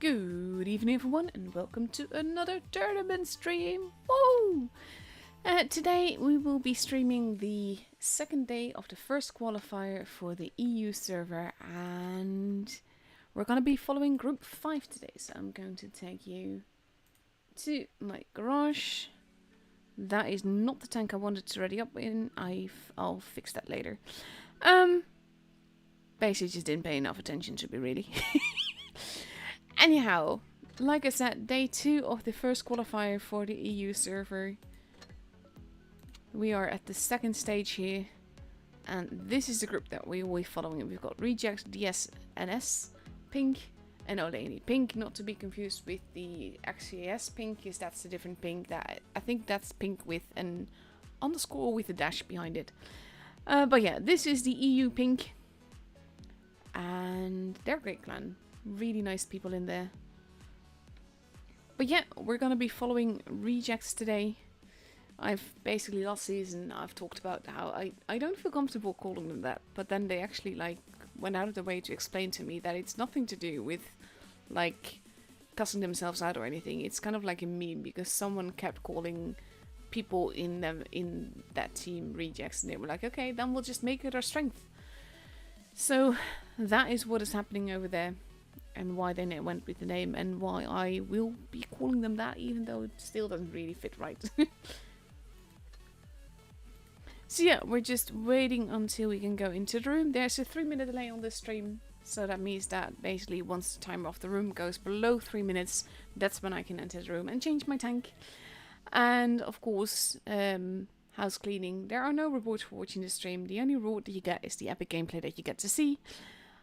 Good evening everyone and welcome to another tournament stream. Woo! Today we will be streaming the second day of the first qualifier for the EU server, and we're going to be following group 5 today. So I'm going to take you to my garage. That is not the tank I wanted to ready up in. I'll fix that later. Basically just didn't pay enough attention to me really. Anyhow, like I said, day 2 of the first qualifier for the EU server. We are at the second stage here, and this is the group that we will be following. We've got Rejects, DS, NS, Pink, and Olaney. Pink, not to be confused with the XCS Pink, because that's a different Pink. That I think that's Pink with an underscore with a dash behind it. But yeah, this is the EU Pink, and they're a great clan. Really nice people in there. But yeah, we're gonna be following Rejects today. I've basically last season I've talked about how I don't feel comfortable calling them that, but then they actually like went out of their way to explain to me that it's nothing to do with like cussing themselves out or anything. It's kind of like a meme because someone kept calling people in that team Rejects, and they were like, okay, then we'll just make it our strength. So that is what is happening over there, and why they went with the name, and why I will be calling them that, even though it still doesn't really fit right. So yeah, we're just waiting until we can go into the room. There's a 3-minute delay on this stream, so that means that basically once the timer of the room goes below 3 minutes, that's when I can enter the room and change my tank. And of course, house cleaning. There are no rewards for watching the stream. The only reward that you get is the epic gameplay that you get to see.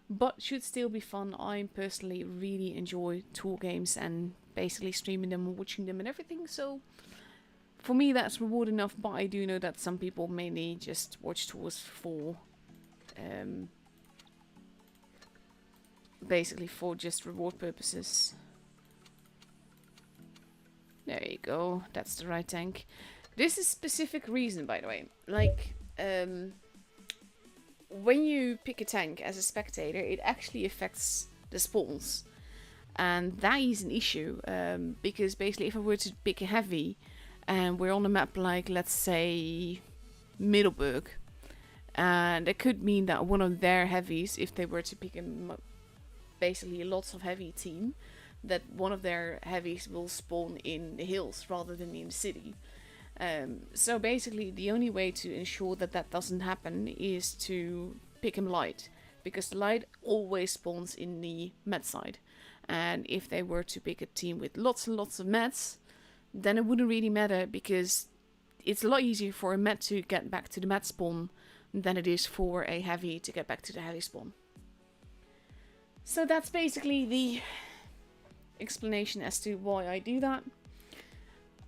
But should still be fun. I personally really enjoy tour games and basically streaming them and watching them and everything. So for me that's reward enough, but I do know that some people mainly just watch tours for basically for just reward purposes. There you go. That's the right tank. This is specific reason, by the way. Like, when you pick a tank as a spectator, it actually affects the spawns. And that is an issue, because basically if I were to pick a heavy, and we're on a map like, let's say, Middelburg, and it could mean that one of their heavies, if they were to pick basically lots of heavy team, that one of their heavies will spawn in the hills rather than in the city. So basically the only way to ensure that that doesn't happen is to pick him light, because the light always spawns in the med side, and if they were to pick a team with lots and lots of meds, then it wouldn't really matter, because it's a lot easier for a med to get back to the med spawn than it is for a heavy to get back to the heavy spawn. So that's basically the explanation as to why I do that.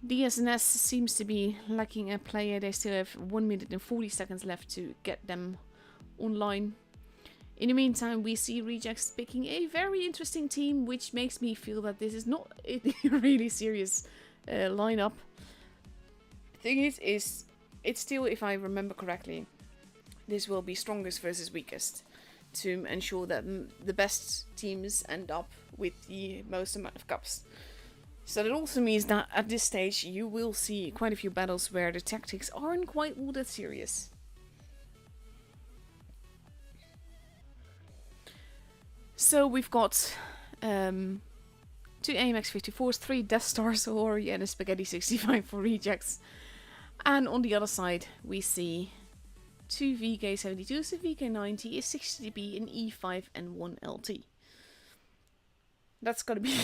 DSNS seems to be lacking a player. They still have 1 minute and 40 seconds left to get them online. In the meantime, we see Rejects picking a very interesting team, which makes me feel that this is not a really serious lineup. The thing is it's still, if I remember correctly, this will be strongest versus weakest to ensure that the best teams end up with the most amount of cups. So that also means that at this stage you will see quite a few battles where the tactics aren't quite all that serious. So we've got 2 AMX 54s, 3 Death Stars Ori, and a Spaghetti 65 for Rejects. And on the other side we see 2 VK 72s, a VK 90, a 60B, an E5 and 1 LT. That's gonna be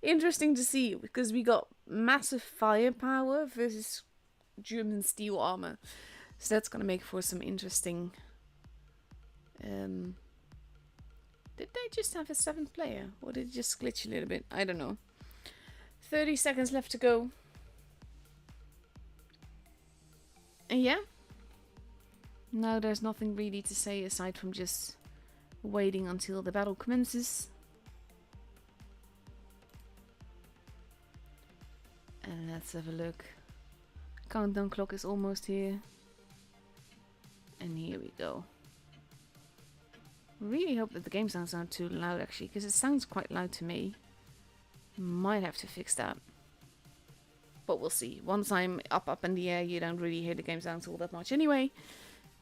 interesting to see, because we got massive firepower versus German steel armor. So that's gonna make for some interesting... Did they just have a 7th player? Or did it just glitch a little bit? I don't know. 30 seconds left to go. And yeah. Now there's nothing really to say aside from just waiting until the battle commences. And let's have a look. Countdown clock is almost here. And here we go. Really hope that the game sounds not too loud actually, because it sounds quite loud to me. Might have to fix that. But we'll see. Once I'm up in the air, you don't really hear the game sounds all that much anyway.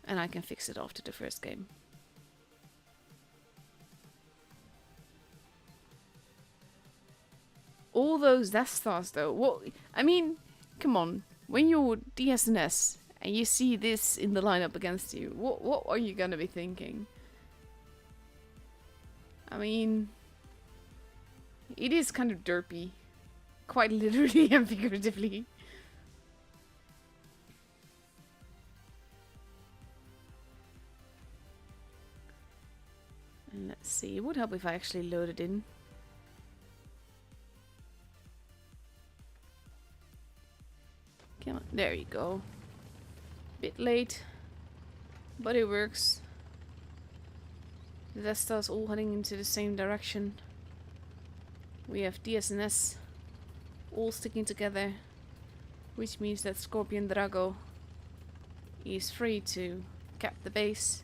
And I can fix it after the first game. All those Death Stars though. What? I mean, come on. When you're DSNS and you see this in the lineup against you, what are you gonna be thinking? I mean, it is kind of derpy. Quite literally and figuratively. And let's see, it would help if I actually loaded in. Come on, there you go. Bit late, but it works. The Death Stars all heading into the same direction. We have DSNS all sticking together, which means that Scorpion Drago is free to cap the base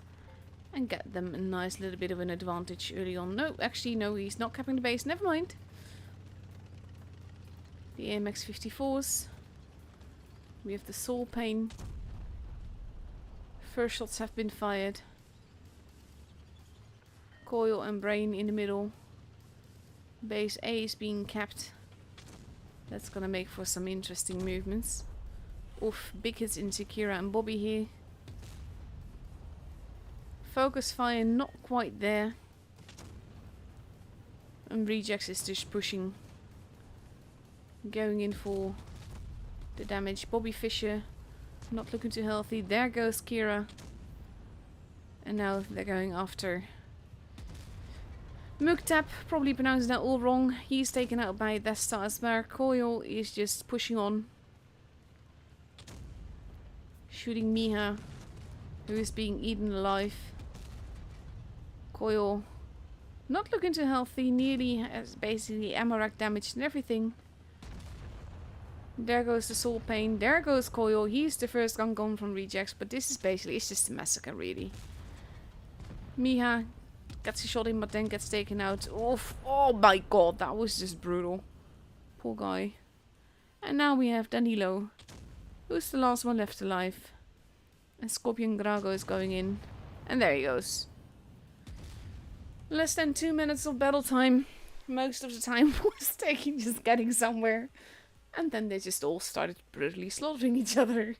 and get them a nice little bit of an advantage early on. No, actually no, he's not capping the base, never mind. The AMX 54s. We have the Soul Pain. First shots have been fired. Coil and Brain in the middle. Base A is being capped. That's gonna make for some interesting movements. Oof, big hits into Kira and Bobby here. Focus fire not quite there. And Rejects is just pushing. Going in for the damage. Bobby Fischer not looking too healthy. There goes Kira. And now they're going after Mugtap, probably pronounced that all wrong. He's taken out by Death Stars, where Coil is just pushing on. Shooting Miha, who is being eaten alive. Coil not looking too healthy, nearly has basically ammo rack damage and everything. There goes the Soul Pain, there goes Coil. He's the first gun gone from Rejects, but this is basically, it's just a massacre really. Miha gets a shot in, but then gets taken out. Oof. Oh my god, that was just brutal. Poor guy. And now we have Danilo, who's the last one left alive. And Scorpion Drago is going in. And there he goes. Less than 2 minutes of battle time. Most of the time was taking just getting somewhere. And then they just all started brutally slaughtering each other.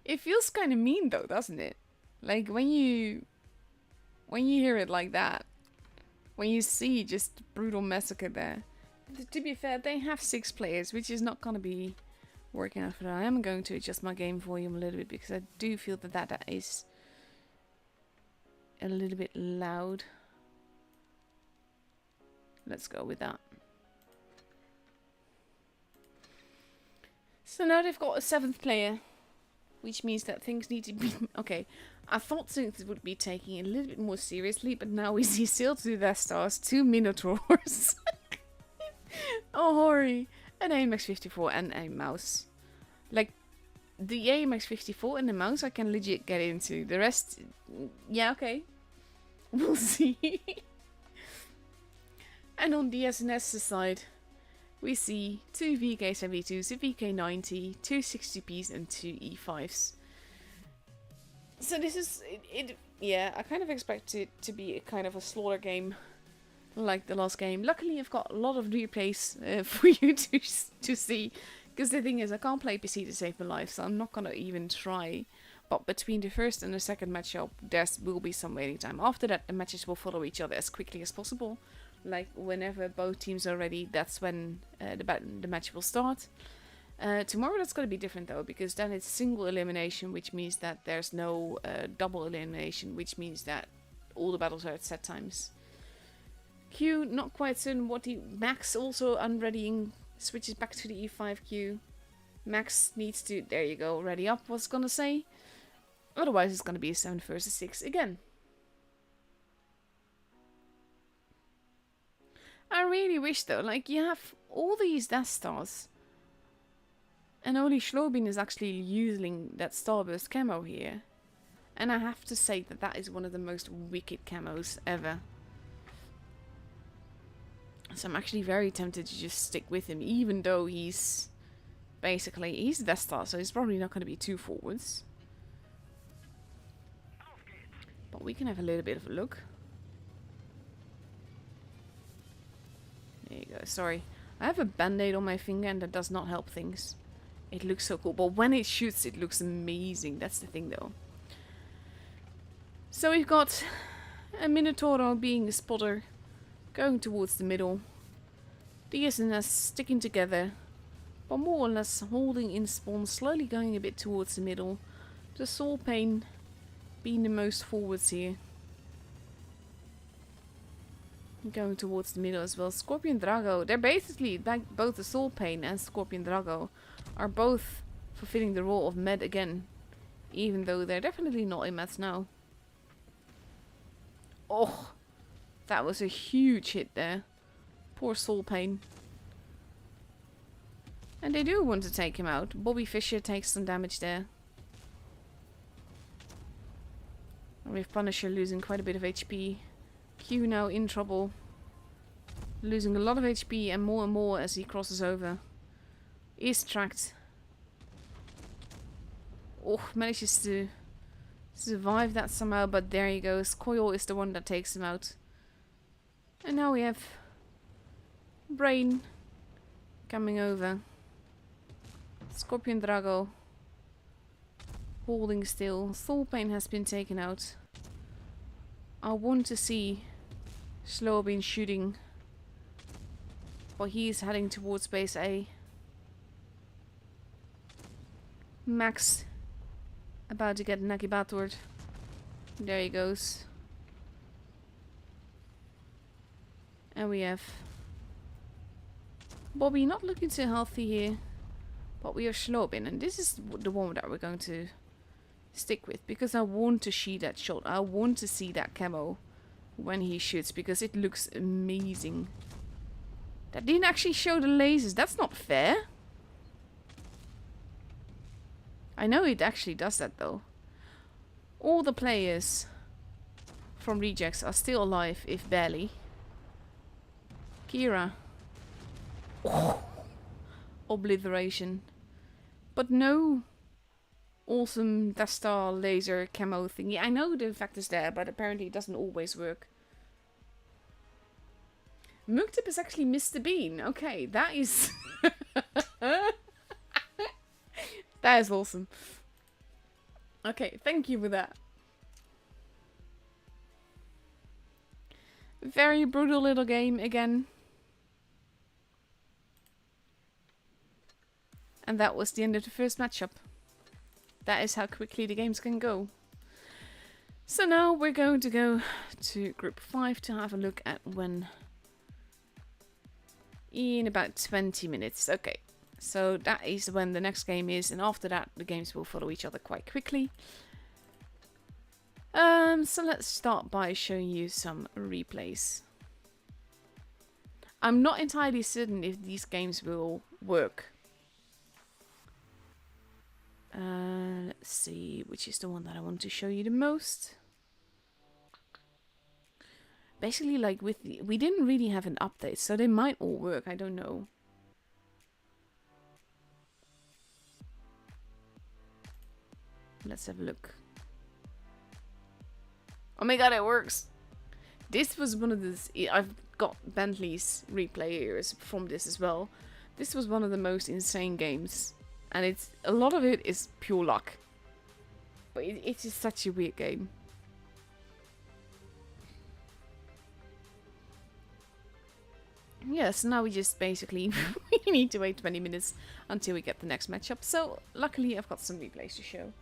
It feels kind of mean though, doesn't it? Like when you hear it like that, when you see just brutal massacre there. To be fair, they have 6 players, which is not gonna be working out for that. I am going to adjust my game volume a little bit because I do feel that that is a little bit loud. Let's go with that. So now they've got a 7th player. Which means that things need to be... Okay, I thought things would be taking it a little bit more seriously, but now we see still 2 Death Stars, 2 Minotaurs, a Hori, an AMX-54 and a mouse. Like, the AMX-54 and the mouse I can legit get into. The rest... Yeah, okay. We'll see. And on the DSNS side, we see 2 VK72s, a VK90, 2 60Ps and 2 E5s. So this is... Yeah, I kind of expect it to be a kind of a slaughter game like the last game. Luckily I've got a lot of replays for you to see. Because the thing is, I can't play PC to save my life, so I'm not gonna even try. But between the first and the second matchup, there will be some waiting time. After that, the matches will follow each other as quickly as possible. Like, whenever both teams are ready, that's when the match will start. Tomorrow that's going to be different though, because then it's single elimination, which means that there's no double elimination, which means that all the battles are at set times. Q, not quite certain what he... Max also unreadying, switches back to the E5 Q. Max needs to... There you go, ready up, was gonna say. Otherwise it's gonna be a 7 versus 6 again. I really wish though, like, you have all these Death Stars. And only Schlobin is actually using that Starburst camo here. And I have to say that that is one of the most wicked camos ever. So I'm actually very tempted to just stick with him, even though he's Vestar, so he's probably not going to be too forwards. But we can have a little bit of a look. There you go. Sorry. I have a band-aid on my finger and that does not help things. It looks so cool. But when it shoots, it looks amazing. That's the thing, though. So we've got a Minotauro being a spotter, going towards the middle. The SNS sticking together, but more or less holding in spawn, slowly going a bit towards the middle. The Soul Pain being the most forwards here. Going towards the middle as well. Scorpion Drago, they're basically, like both the Soul Pain and Scorpion Drago, are both fulfilling the role of med again. Even though they're definitely not in meds now. Oh, that was a huge hit there. Poor Soul Pain. And they do want to take him out. Bobby Fischer takes some damage there. And we have Punisher losing quite a bit of HP. Q now in trouble. Losing a lot of HP and more as he crosses over. Is tracked. Oh, manages to survive that somehow, but there he goes. Coil is the one that takes him out. And now we have Brain coming over. Scorpion Drago holding still. Soul Pain has been taken out. I want to see Slobin shooting, but he's heading towards base A. Max about to get Nakibatored. There he goes. And we have Bobby not looking too healthy here. But we have Slobin, and this is the one that we're going to stick with, because I want to see that shot. I want to see that camo when he shoots, because it looks amazing. That didn't actually show the lasers. That's not fair. I know it actually does that though. All the players from Rejects are still alive, if barely. Kira. Oh. Obliteration. But no awesome Dastar laser camo thingy. I know the effect is there, but apparently it doesn't always work. Muktip is actually Mr. Bean. Okay, that is... that is awesome. Okay, thank you for that. Very brutal little game again. And that was the end of the first matchup. That is how quickly the games can go. So now we're going to go to group 5 to have a look at when... in about 20 minutes. Okay, so that is when the next game is, and after that the games will follow each other quite quickly. So let's start by showing you some replays. I'm not entirely certain if these games will work. Let's see, which is the one that I want to show you the most. Basically, like with we didn't really have an update, so they might all work, I don't know. Let's have a look. Oh my god, it works! This was one of the... I've got Bentley's replay here from this as well. This was one of the most insane games. And it's a lot of it is pure luck. But it is such a weird game. Yes, now we just basically we need to wait 20 minutes until we get the next matchup. So luckily I've got some replays to show.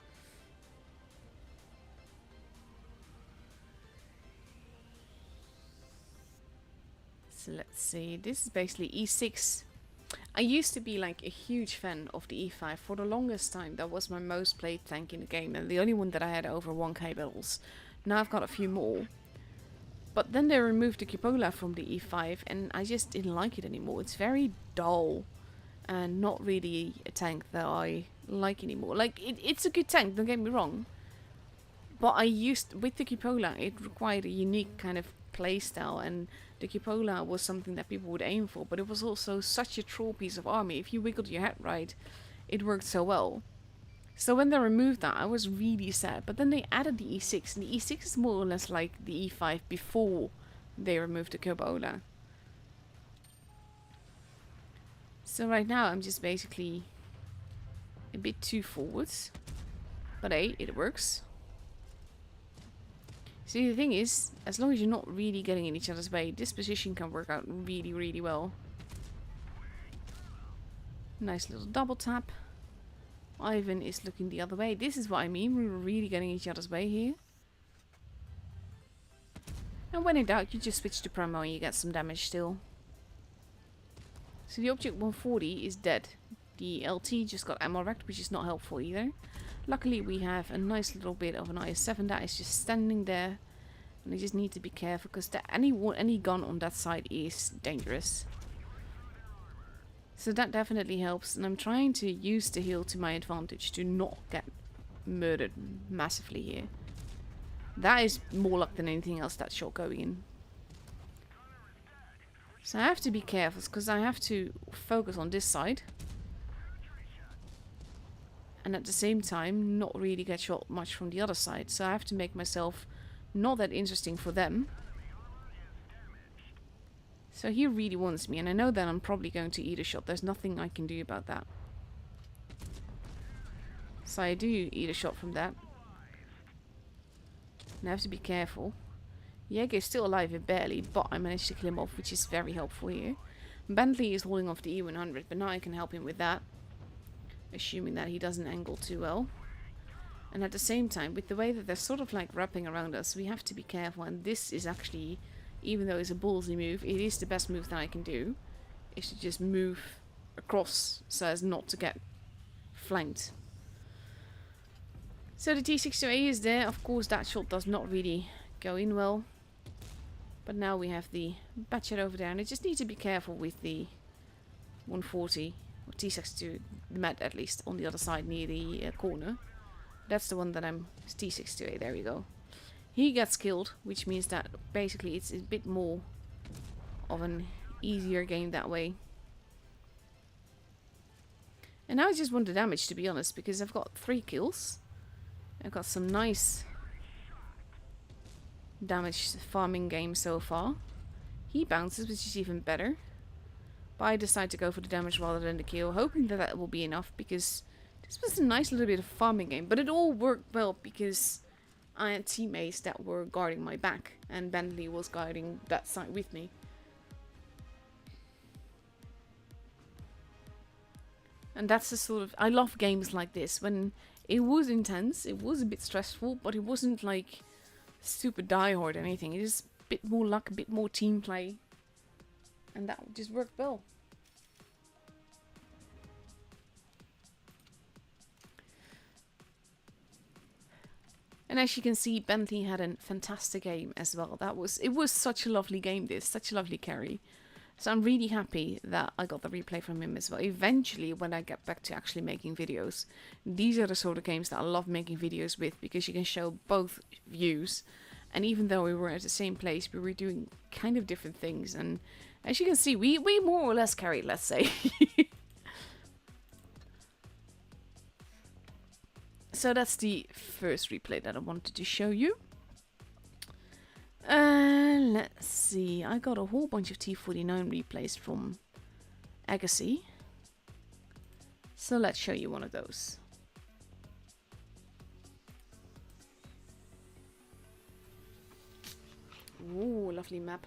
So let's see. This is basically E6. I used to be like a huge fan of the E5 for the longest time. That was my most played tank in the game, and the only one that I had over 1k battles. Now I've got a few more. But then they removed the cupola from the E5 and I just didn't like it anymore. It's very dull. and not really a tank that I like anymore. Like, it's a good tank, don't get me wrong. But with the cupola, it required a unique kind of playstyle, and the cupola was something that people would aim for, but it was also such a troll piece of army. If you wiggled your head right, it worked so well. So when they removed that, I was really sad. But then they added the E6, and the E6 is more or less like the E5 before they removed the cupola. So right now I'm just basically a bit too forwards. But hey, it works. See, the thing is, as long as you're not really getting in each other's way, this position can work out really, really well. Nice little double tap. Ivan is looking the other way. This is what I mean. We're really getting each other's way here. And when in doubt, you just switch to promo and you get some damage still. So the object 140 is dead. The LT just got ammo wrecked, which is not helpful either. Luckily we have a nice little bit of an IS-7 that is just standing there. And I just need to be careful because any gun on that side is dangerous. So that definitely helps, and I'm trying to use the heal to my advantage to not get murdered massively here. That is more luck than anything else, that shot going in. So I have to be careful because I have to focus on this side. And at the same time not really get shot much from the other side. So I have to make myself not that interesting for them. So he really wants me, and I know that I'm probably going to eat a shot. There's nothing I can do about that. So I do eat a shot from that. And I have to be careful. Jäger is still alive, barely, but I managed to kill him off, which is very helpful here. Bentley is holding off the E100, but now I can help him with that. Assuming that he doesn't angle too well. And at the same time, with the way that they're sort of like wrapping around us, we have to be careful, and this is actually... Even though it's a ballsy move, it is the best move that I can do. Is to just move across so as not to get flanked. So the T62A is there. Of course that shot does not really go in well. But now we have the Batchet over there. And I just need to be careful with the 140. Or T62, the Met at least, on the other side near the corner. That's the one that I'm... It's T62A, there we go. He gets killed, which means that basically it's a bit more of an easier game that way. And now I just want the damage, to be honest, because I've got 3 kills. I've got some nice damage farming game so far. He bounces, which is even better. But I decide to go for the damage rather than the kill, hoping that that will be enough, because this was a nice little bit of farming game. But it all worked well because... I had teammates that were guarding my back, and Bentley was guarding that side with me. And that's the sort of... I love games like this, when it was intense, it was a bit stressful, but it wasn't like super diehard or anything. It is a bit more luck, a bit more team play. And that just worked well. And as you can see, Bentley had a fantastic game as well. It was such a lovely game, such a lovely carry. So I'm really happy that I got the replay from him as well. Eventually, when I get back to actually making videos, these are the sort of games that I love making videos with, because you can show both views. And even though we were at the same place, we were doing kind of different things. And as you can see, we more or less carried, let's say. So that's the first replay that I wanted to show you. Let's see. I got a whole bunch of T49 replays from Agassi. So let's show you one of those. Ooh, lovely map.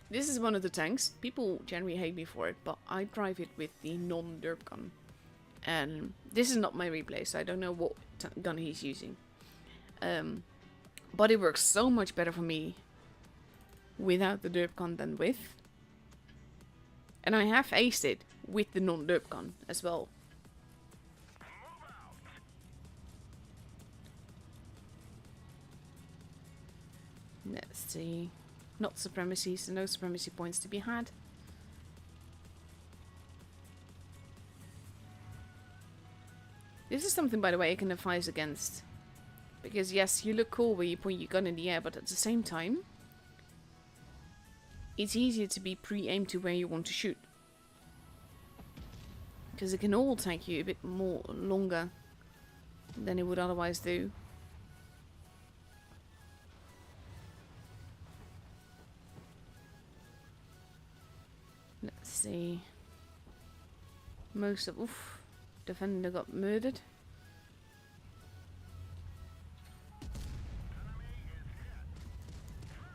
This is one of the tanks. People generally hate me for it, but I drive it with the non-derp gun. And this is not my replay, so I don't know what gun he's using. But it works so much better for me without the derp gun than with. And I have aced it with the non-derp gun as well. Let's see. Not supremacy, so no supremacy points to be had. This is something, by the way, I can advise against. Because yes, you look cool when you point your gun in the air, but at the same time, it's easier to be pre-aimed to where you want to shoot. Because it can all take you a bit more longer than it would otherwise do. Let's see. Most of... Oof. Defender got murdered.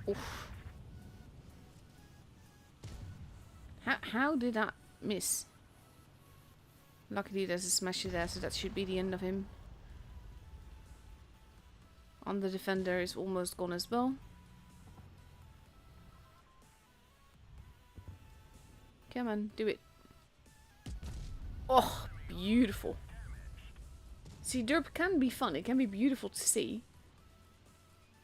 Oof. How did that miss? Luckily there's a smasher there, so that should be the end of him. On the defender is almost gone as well. Come on, do it. Oh, beautiful. See, derp can be fun. It can be beautiful to see.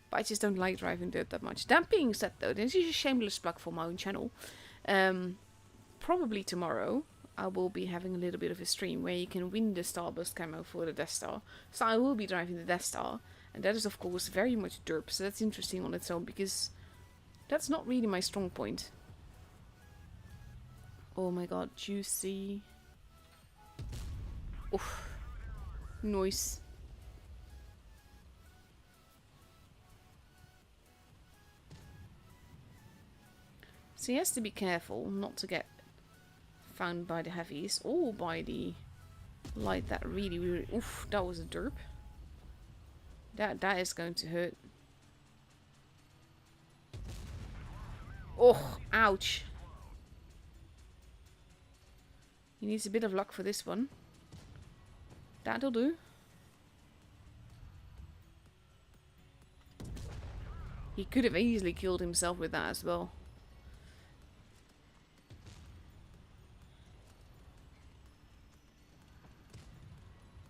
But I just don't like driving dirt that much. That being said, though, this is a shameless plug for my own channel. Probably tomorrow, I will be having a little bit of a stream where you can win the Starburst camo for the Death Star. So I will be driving the Death Star. And that is, of course, very much derp. So that's interesting on its own, because that's not really my strong point. Oh my god, juicy. Oof. Noise. So he has to be careful not to get found by the heavies or by the light that really... Oof, that was a derp. That is going to hurt. Oh, ouch. He needs a bit of luck for this one. That'll do. He could have easily killed himself with that as well.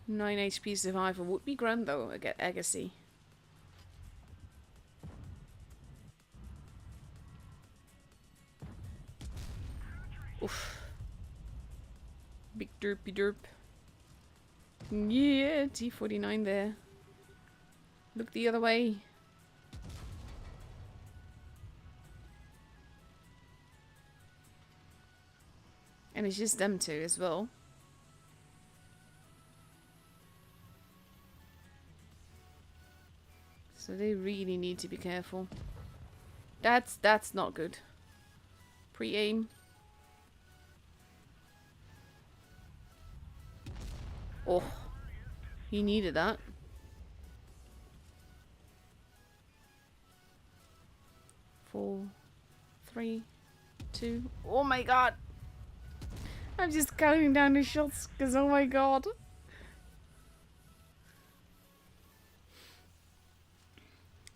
Nine HP survivor would be grand though, Agassi. Oof. Big derpy derp. Yeah, T49 there. Look the other way. And it's just them two as well. So they really need to be careful. That's not good. Pre-aim. Oh, he needed that. Four, 3, 2. Oh my god! I'm just counting down the shots because oh my god.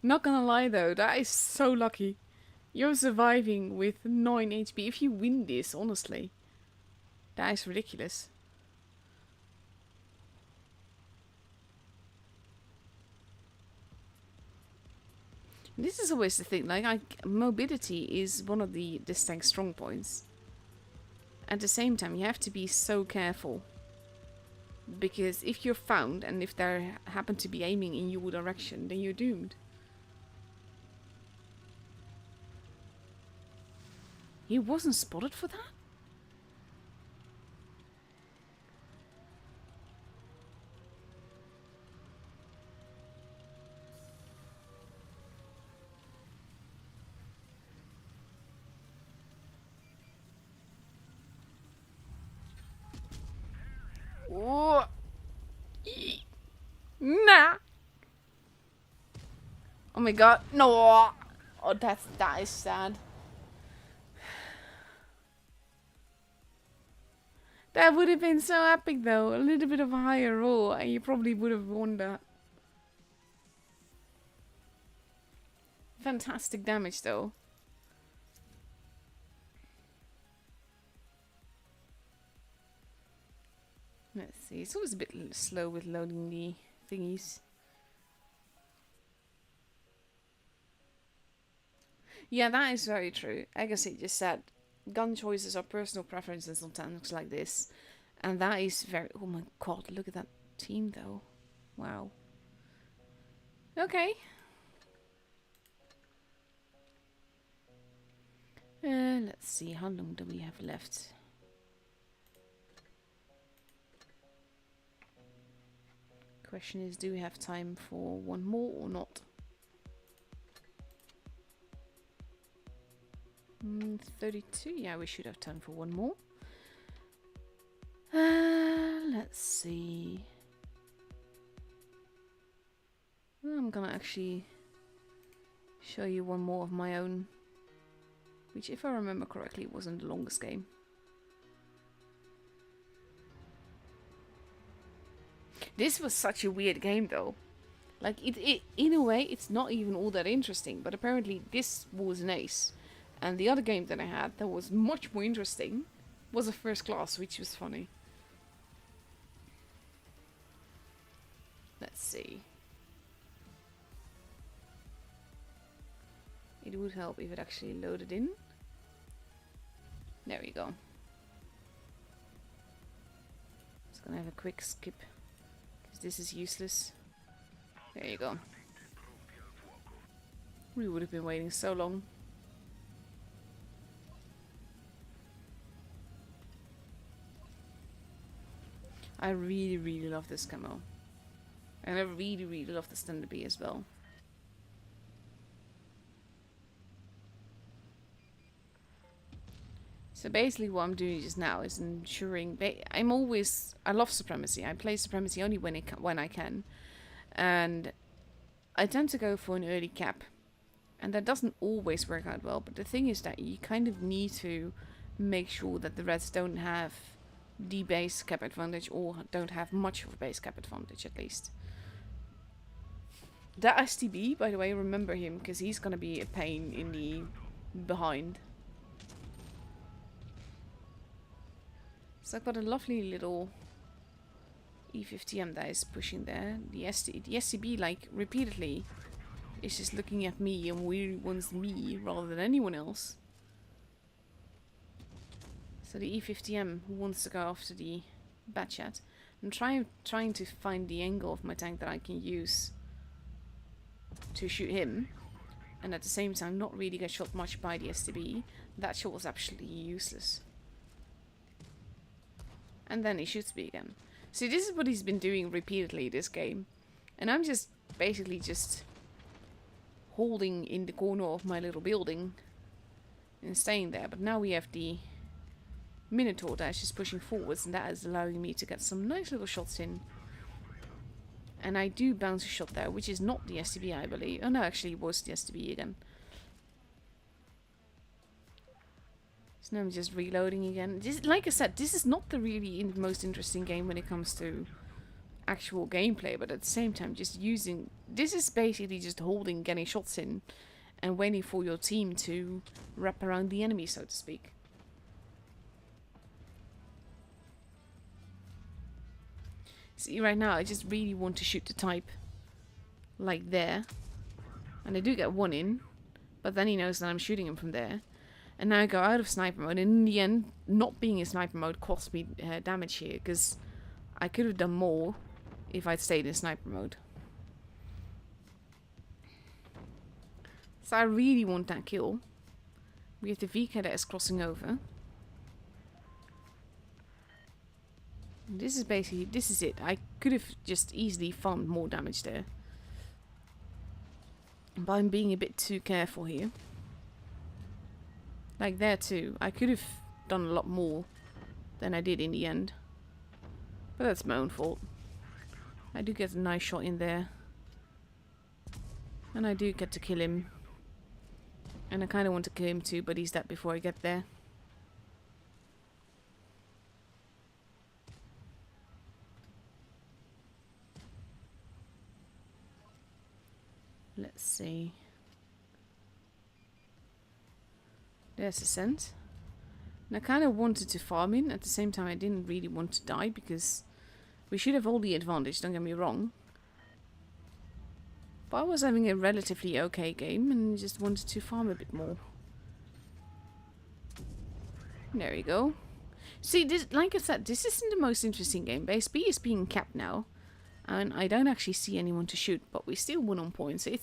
Not gonna lie though, that is so lucky. You're surviving with 9 HP. If you win this, honestly, that is ridiculous. This is always the thing, like, mobility is one of this tank's strong points. At the same time, you have to be so careful. Because if you're found, and if they happen to be aiming in your direction, then you're doomed. He wasn't spotted for that? Oh. Nah. Oh my god. No. Oh, that is sad. That would have been so epic though. A little bit of a higher roll and you probably would have won that. Fantastic damage though. Let's see. It's always a bit slow with loading the thingies. Yeah, that is very true. I guess it just said gun choices are personal preferences on tanks like this. And that is very... Oh my god, look at that team though. Wow. Okay. Let's see, how long do we have left? Question is, do we have time for one more or not? 32, yeah, we should have time for one more. Let's see. I'm gonna actually show you one more of my own, which, if I remember correctly, wasn't the longest game. This was such a weird game though. Like, it in a way, it's not even all that interesting, but apparently this was an ace. And the other game that I had that was much more interesting was a first class, which was funny. Let's see. It would help if it actually loaded in. There we go. Just gonna have a quick skip, because this is useless. There you go. We would have been waiting so long. I really, really love this camo. And I really, really love the standard B as well. So basically what I'm doing just now is ensuring... I love Supremacy. I play Supremacy only when I can. And I tend to go for an early cap. And that doesn't always work out well. But the thing is that you kind of need to make sure that the Reds don't have the base cap advantage, or don't have much of a base cap advantage at least. That STB, by the way, remember him, because he's gonna be a pain in the behind. So I've got a lovely little E50M that is pushing there. The STB, like, repeatedly is just looking at me and really wants me rather than anyone else. So the E50M wants to go after the Batchat. I'm trying to find the angle of my tank that I can use to shoot him, and at the same time not really get shot much by the STB. That shot was absolutely useless. And then he shoots me again. See, this is what he's been doing repeatedly this game. And I'm just basically just holding in the corner of my little building and staying there. But now we have the Minotaur that is just pushing forwards, and that is allowing me to get some nice little shots in. And I do bounce a shot there, which is not the STB, I believe. Oh no, actually it was the STB again. So now I'm just reloading again. Like I said, this is not the really most interesting game when it comes to actual gameplay, but at the same time just using... This is basically just holding, getting shots in, and waiting for your team to wrap around the enemy, so to speak. See, right now I just really want to shoot the type like there, and I do get one in, but then he knows that I'm shooting him from there, and now I go out of sniper mode, and in the end not being in sniper mode cost me damage here, because I could have done more if I'd stayed in sniper mode. So I really want that kill. We have the VK that is crossing over. This is basically, this is it. I could have just easily farmed more damage there. But I'm being a bit too careful here. Like there too. I could have done a lot more than I did in the end. But that's my own fault. I do get a nice shot in there. And I do get to kill him. And I kind of want to kill him too, but he's dead before I get there. Let's see. There's a scent. And I kind of wanted to farm in. At the same time, I didn't really want to die, because we should have all the advantage, don't get me wrong. But I was having a relatively okay game and just wanted to farm a bit more. There we go. See, this, like I said, this isn't the most interesting game. Base B is being capped now. And I don't actually see anyone to shoot, but we still won on points. So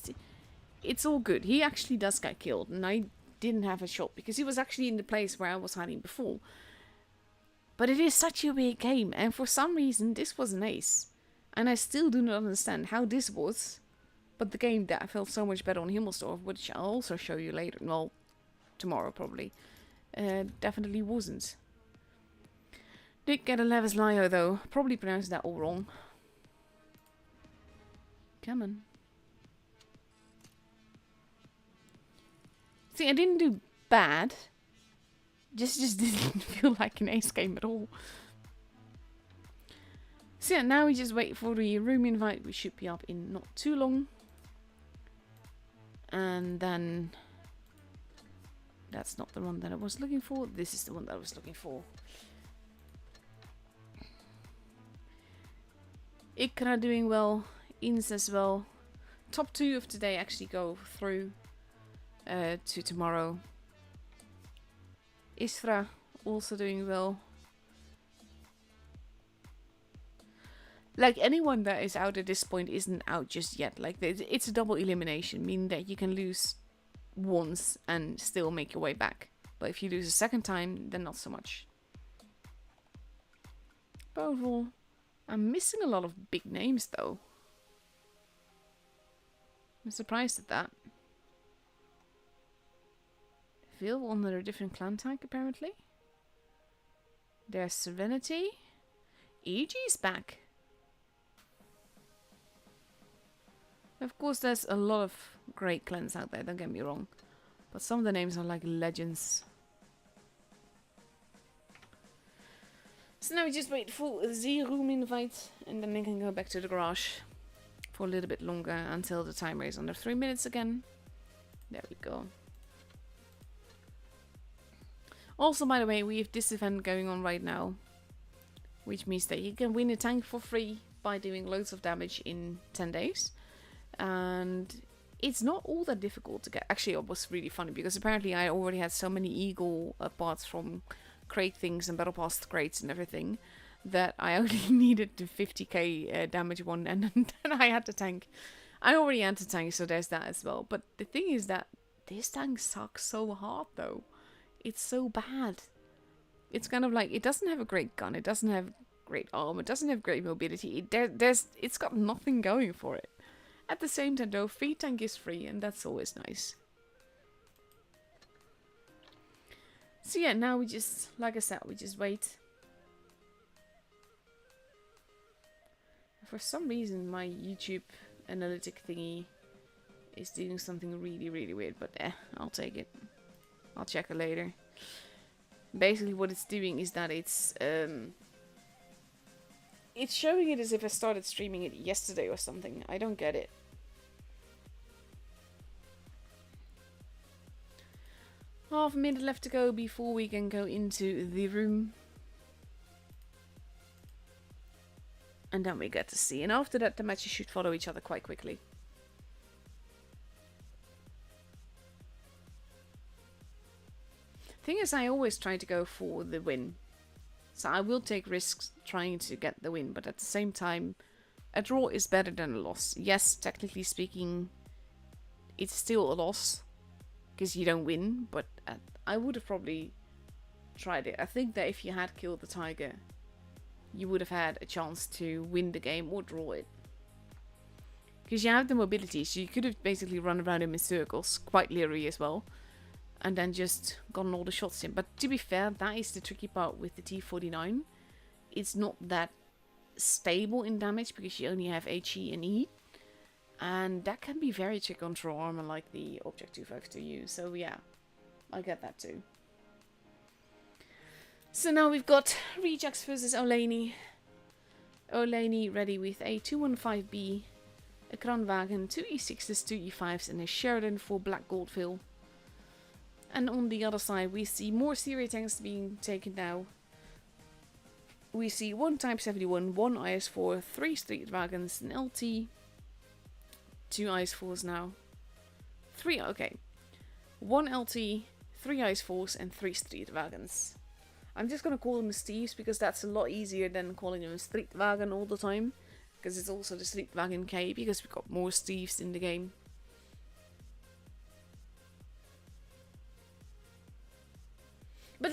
it's all good. He actually does get killed, and I didn't have a shot because he was actually in the place where I was hiding before. But it is such a weird game, and for some reason this was an ace. And I still do not understand how this was. But the game that I felt so much better on Himmelsdorf, which I'll also show you later, well, tomorrow probably, definitely wasn't. Did get a Levis Lio though, probably pronounced that all wrong. Come on. See, I didn't do bad. Just didn't feel like an ace game at all. So yeah, now we just wait for the room invite. We should be up in not too long. And then... That's not the one that I was looking for. This is the one that I was looking for. Ikra doing well. Ins as well. Top 2 of today actually go through to tomorrow. Isra also doing well. Like, anyone that is out at this point isn't out just yet. Like, it's a double elimination, meaning that you can lose once and still make your way back. But if you lose a second time, then not so much. But overall, I'm missing a lot of big names though. I'm surprised at that. Phil under a different clan tag apparently. There's Serenity. EG's back. Of course, there's a lot of great clans out there, don't get me wrong. But some of the names are like legends. So now we just wait for the room invite and then we can go back to the garage for a little bit longer until the timer is under 3 minutes again. There we go. Also, by the way, we have this event going on right now, which means that you can win a tank for free by doing loads of damage in 10 days. And it's not all that difficult to get. Actually, it was really funny because apparently I already had so many eagle parts from crate things and battle pass crates and everything that I only needed the 50k damage one, and then I had the tank. I already had the tank, so there's that as well. But the thing is that this tank sucks so hard though. It's so bad. It's kind of like, it doesn't have a great gun, it doesn't have great armor, it doesn't have great mobility. It's got nothing going for it. At the same time though, free tank is free, and that's always nice. So yeah, now we just, like I said, we just wait. For some reason my YouTube analytic thingy is doing something really, really weird, but I'll take it. I'll check it later. Basically what it's doing is that it's showing it as if I started streaming it yesterday or something. I don't get it. Half a minute left to go before we can go into the room. And then we get to see. And after that the matches should follow each other quite quickly. Thing is, I always try to go for the win. So I will take risks trying to get the win, but at the same time, a draw is better than a loss. Yes, technically speaking, it's still a loss, because you don't win, but I would have probably tried it. I think that if you had killed the tiger, you would have had a chance to win the game or draw it. Because you have the mobility, so you could have basically run around him in circles, quite literally as well. And then just gotten all the shots in. But to be fair, that is the tricky part with the T49. It's not that stable in damage because you only have HE and E. And that can be very tricky on draw armor like the Object 252U. So yeah, I get that too. So now we've got Rejects versus Olaney. Olaney ready with a 215B, a Kranwagen, 2 E6s, 2 E5s and a Sheridan for Black Goldfill. And on the other side, we see more Syria tanks being taken now. We see 1 Type 71, 1 IS-4, 3 Street Dragons, an LT, 2 Ice Falls now. 3, okay. 1 LT, 3 Ice Falls, and 3 Street Wagons. I'm just gonna call them Steves because that's a lot easier than calling them a Street Wagon all the time. Because it's also the Street Wagon K, because we've got more Steves in the game. But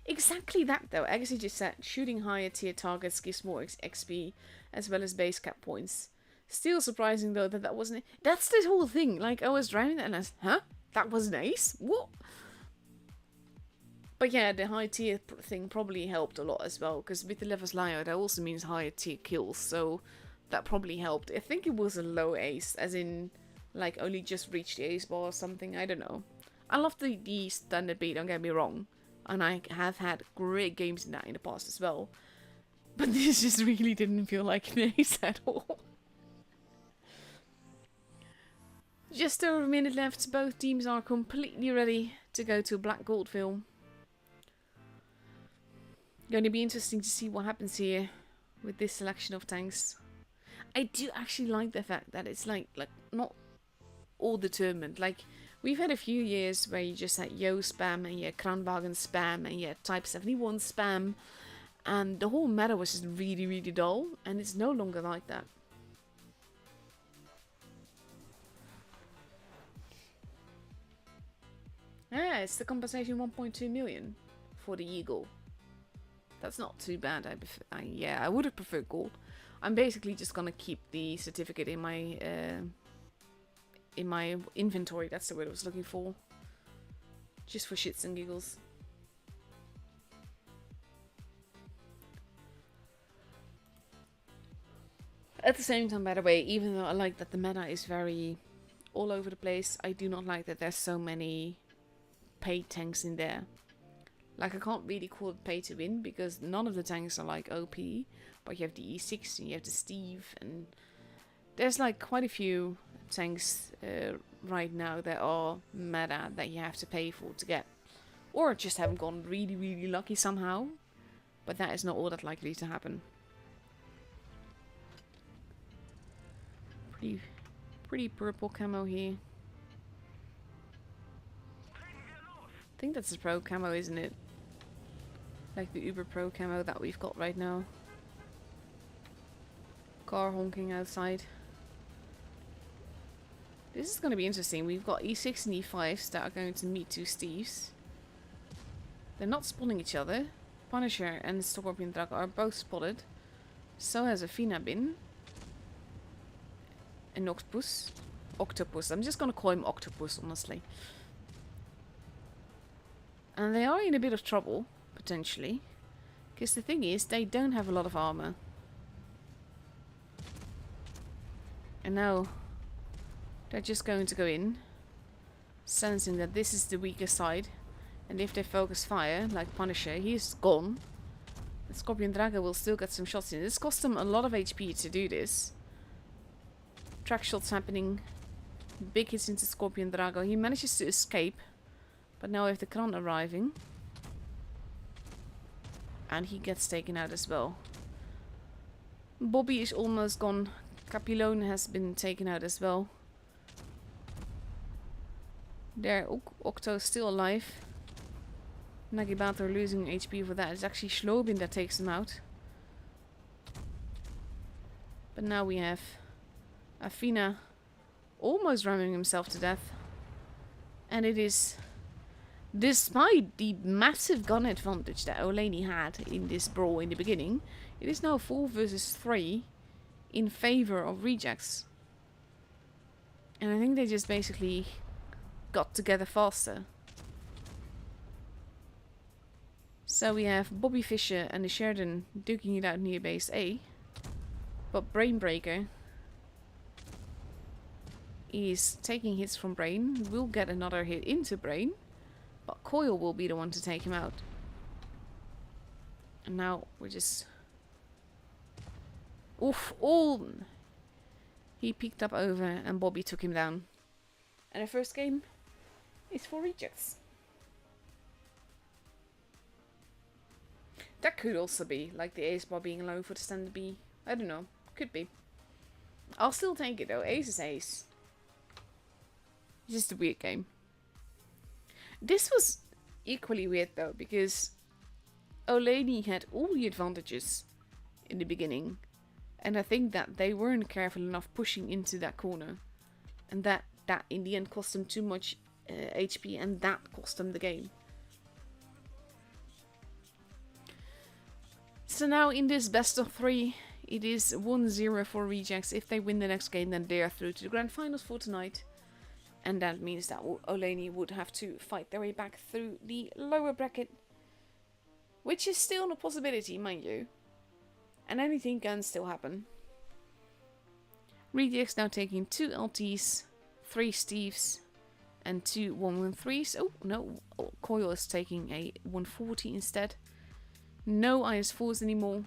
exactly that though, Agassi just said, shooting higher tier targets gives more XP, as well as base cap points. Still surprising though that wasn't it. That's the whole thing, like I was driving that and I was, huh? That was an ace? What? But yeah, the high tier thing probably helped a lot as well, because with the levels Lyo, that also means higher tier kills, so that probably helped. I think it was a low ace, as in, like, only just reached the ace bar or something, I don't know. I love the standard beat, don't get me wrong, and I have had great games in that in the past as well, but this just really didn't feel like an ace at all. Just over a minute left, both teams are completely ready to go to Black Gold film. Going to be interesting to see what happens here with this selection of tanks. I do actually like the fact that it's like not all determined. Like, we've had a few years where you just had Yo spam and you had Kranwagen spam and you had Type 71 spam, and the whole meta was just really, really dull, and it's no longer like that. Yeah, it's the compensation 1.2 million for the Eagle. That's not too bad. I would have preferred gold. I'm basically just gonna keep the certificate in my inventory. That's the word I was looking for. Just for shits and giggles. At the same time, by the way, even though I like that the meta is very all over the place, I do not like that there's so many paid tanks in there. Like, I can't really call it pay to win, because none of the tanks are like OP, but you have the E6 and you have the Steve, and there's like quite a few tanks right now that are meta that you have to pay for to get, or just haven't gone really, really lucky somehow, but that is not all that likely to happen. Pretty purple camo here. I think that's the pro camo, isn't it? Like the Uber Pro camo that we've got right now. Car honking outside. This is going to be interesting. We've got E6 and E5s that are going to meet 2 Steves. They're not spawning each other. Punisher and Scorpion Dragon are both spotted. So has Athena been. And Octopus. Octopus. I'm just going to call him Octopus, honestly. And they are in a bit of trouble, potentially. Because the thing is, they don't have a lot of armor. And now, they're just going to go in, sensing that this is the weaker side. And if they focus fire, like Punisher, he's gone. The Scorpion Dragon will still get some shots in. This cost them a lot of HP to do this. Track shots happening. Big hits into Scorpion Drago. He manages to escape. But now we have the Kran arriving. And he gets taken out as well. Bobby is almost gone. Capilone has been taken out as well. There, Octo is still alive. Nagibator losing HP for that. It's actually Schlobin that takes him out. But now we have Athena almost ramming himself to death. And it is, despite the massive gun advantage that Olaney had in this brawl in the beginning, it is now 4 versus 3 in favor of rejects. And I think they just basically got together faster. So we have Bobby Fischer and the Sheridan duking it out near base A. But Brainbreaker is taking hits from Brain. Will get another hit into Brain. But Coil will be the one to take him out. And now we're just... Oof, all... He peeked up over and Bobby took him down. And the first game is for rejects. That could also be like the ace bar being low for the standard B. I don't know. Could be. I'll still take it though. Ace is ace. It's just a weird game. This was equally weird though, because Olaney had all the advantages in the beginning, and I think that they weren't careful enough pushing into that corner, and that in the end cost them too much HP, and that cost them the game. So now in this best of 3, it is 1-0 for rejects. If they win the next game, then they are through to the grand finals for tonight. And that means that Olaney would have to fight their way back through the lower bracket, which is still a possibility, mind you. And anything can still happen. Rejects now taking 2 LTs, 3 Steves, and 2 113s. Oh, no, Coil is taking a 140 instead. No IS4s anymore.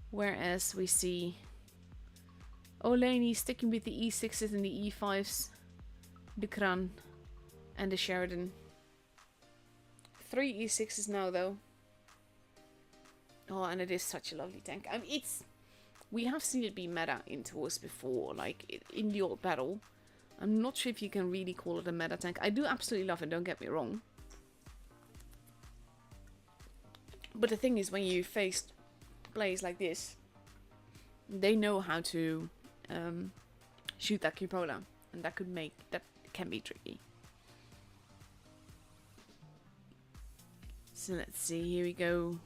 Whereas we see Olaney sticking with the E6s and the E5s, the Kran, and the Sheridan. 3 E6s now though. Oh, and it is such a lovely tank. I mean, we have seen it be meta into us before, like in the old battle. I'm not sure if you can really call it a meta tank. I do absolutely love it, don't get me wrong. But the thing is, when you face players like this, they know how to shoot that cupola, and that can be tricky. So let's see, here we go.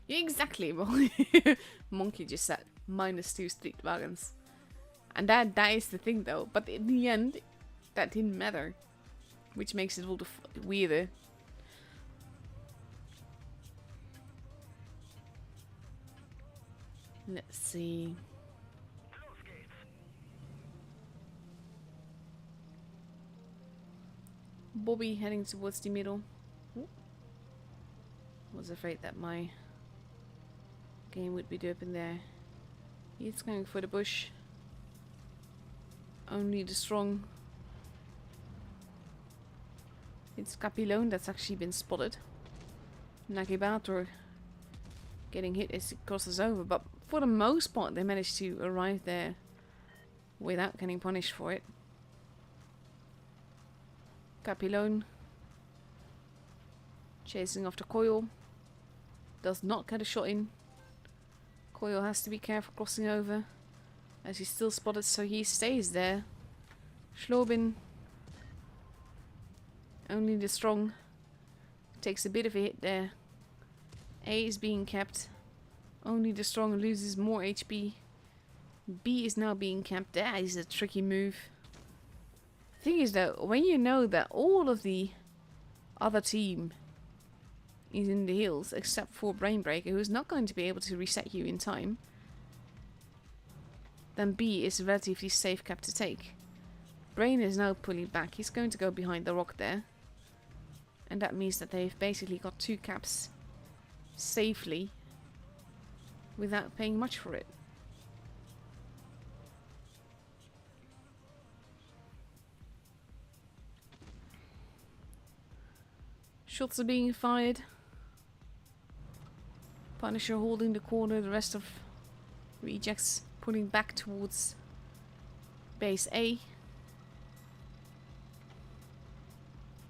Exactly, well, Monkey just said -2 street wagons. And that is the thing though, but in the end, that didn't matter. Which makes it all the weirder. Let's see. Bobby heading towards the middle. Ooh. Was afraid that my game would be open there. He's going for the bush. Only the strong. It's Capilone that's actually been spotted. Nagibator getting hit as it crosses over, but for the most part they managed to arrive there without getting punished for it. Capilone chasing after Coil. Does not get a shot in. Coil has to be careful crossing over, as he's still spotted, so he stays there. Schlobin, only the strong, takes a bit of a hit there. A is being kept. Only the strong loses more HP. B is now being kept. That is a tricky move. Thing is though, when you know that all of the other team is in the hills, except for Brainbreaker, who's not going to be able to reset you in time, then B is a relatively safe cap to take. Brain is now pulling back. He's going to go behind the rock there. And that means that they've basically got 2 caps safely without paying much for it. Shots are being fired. Punisher holding the corner, the rest of rejects pulling back towards base A.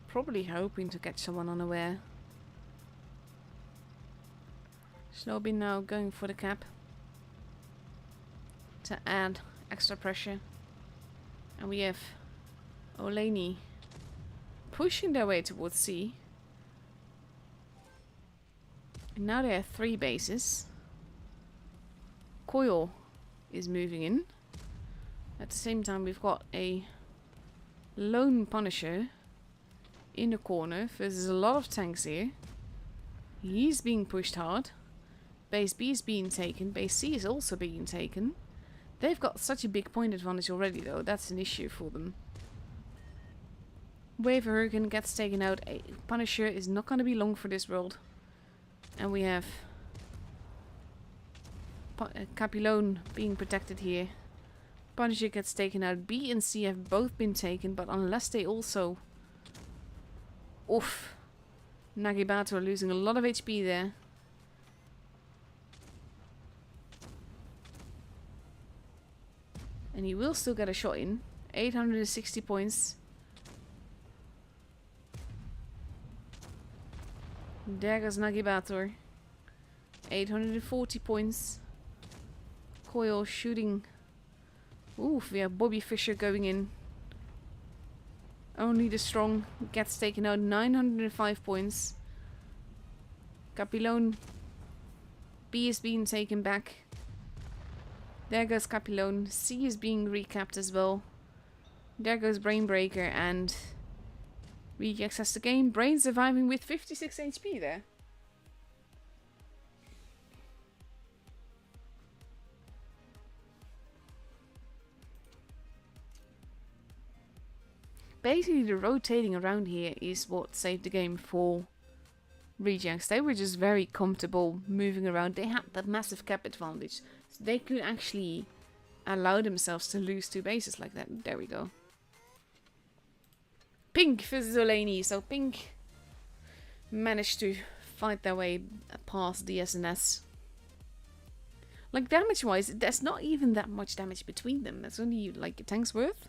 Probably hoping to catch someone unaware. Snowbin now going for the cap to add extra pressure. And we have Olaney pushing their way towards C. And now they have 3 bases. Coil is moving in. At the same time, we've got a lone Punisher in the corner. There's a lot of tanks here. He's being pushed hard. Base B is being taken. Base C is also being taken. They've got such a big point advantage already though. That's an issue for them. Wave Hurricane gets taken out. A Punisher is not going to be long for this world. And we have Capilone being protected here. Punisher gets taken out. B and C have both been taken, but unless they also... Oof. Nagibato are losing a lot of HP there. And he will still get a shot in. 860 points. There goes Nagibator. 840 points. Coil shooting. Oof, we have Bobby Fischer going in. Only the strong gets taken out. 905 points. Capilone. B is being taken back. There goes Capilone. C is being recapped as well. There goes Brainbreaker, and Rejects has the game. Brain surviving with 56 HP there. Basically, the rotating around here is what saved the game for Rejects. They were just very comfortable moving around. They had that massive cap advantage. So they could actually allow themselves to lose 2 bases like that. There we go. Pink versus Olaney. So Pink managed to fight their way past the SNS. Like, damage-wise, there's not even that much damage between them. That's only like a tank's worth.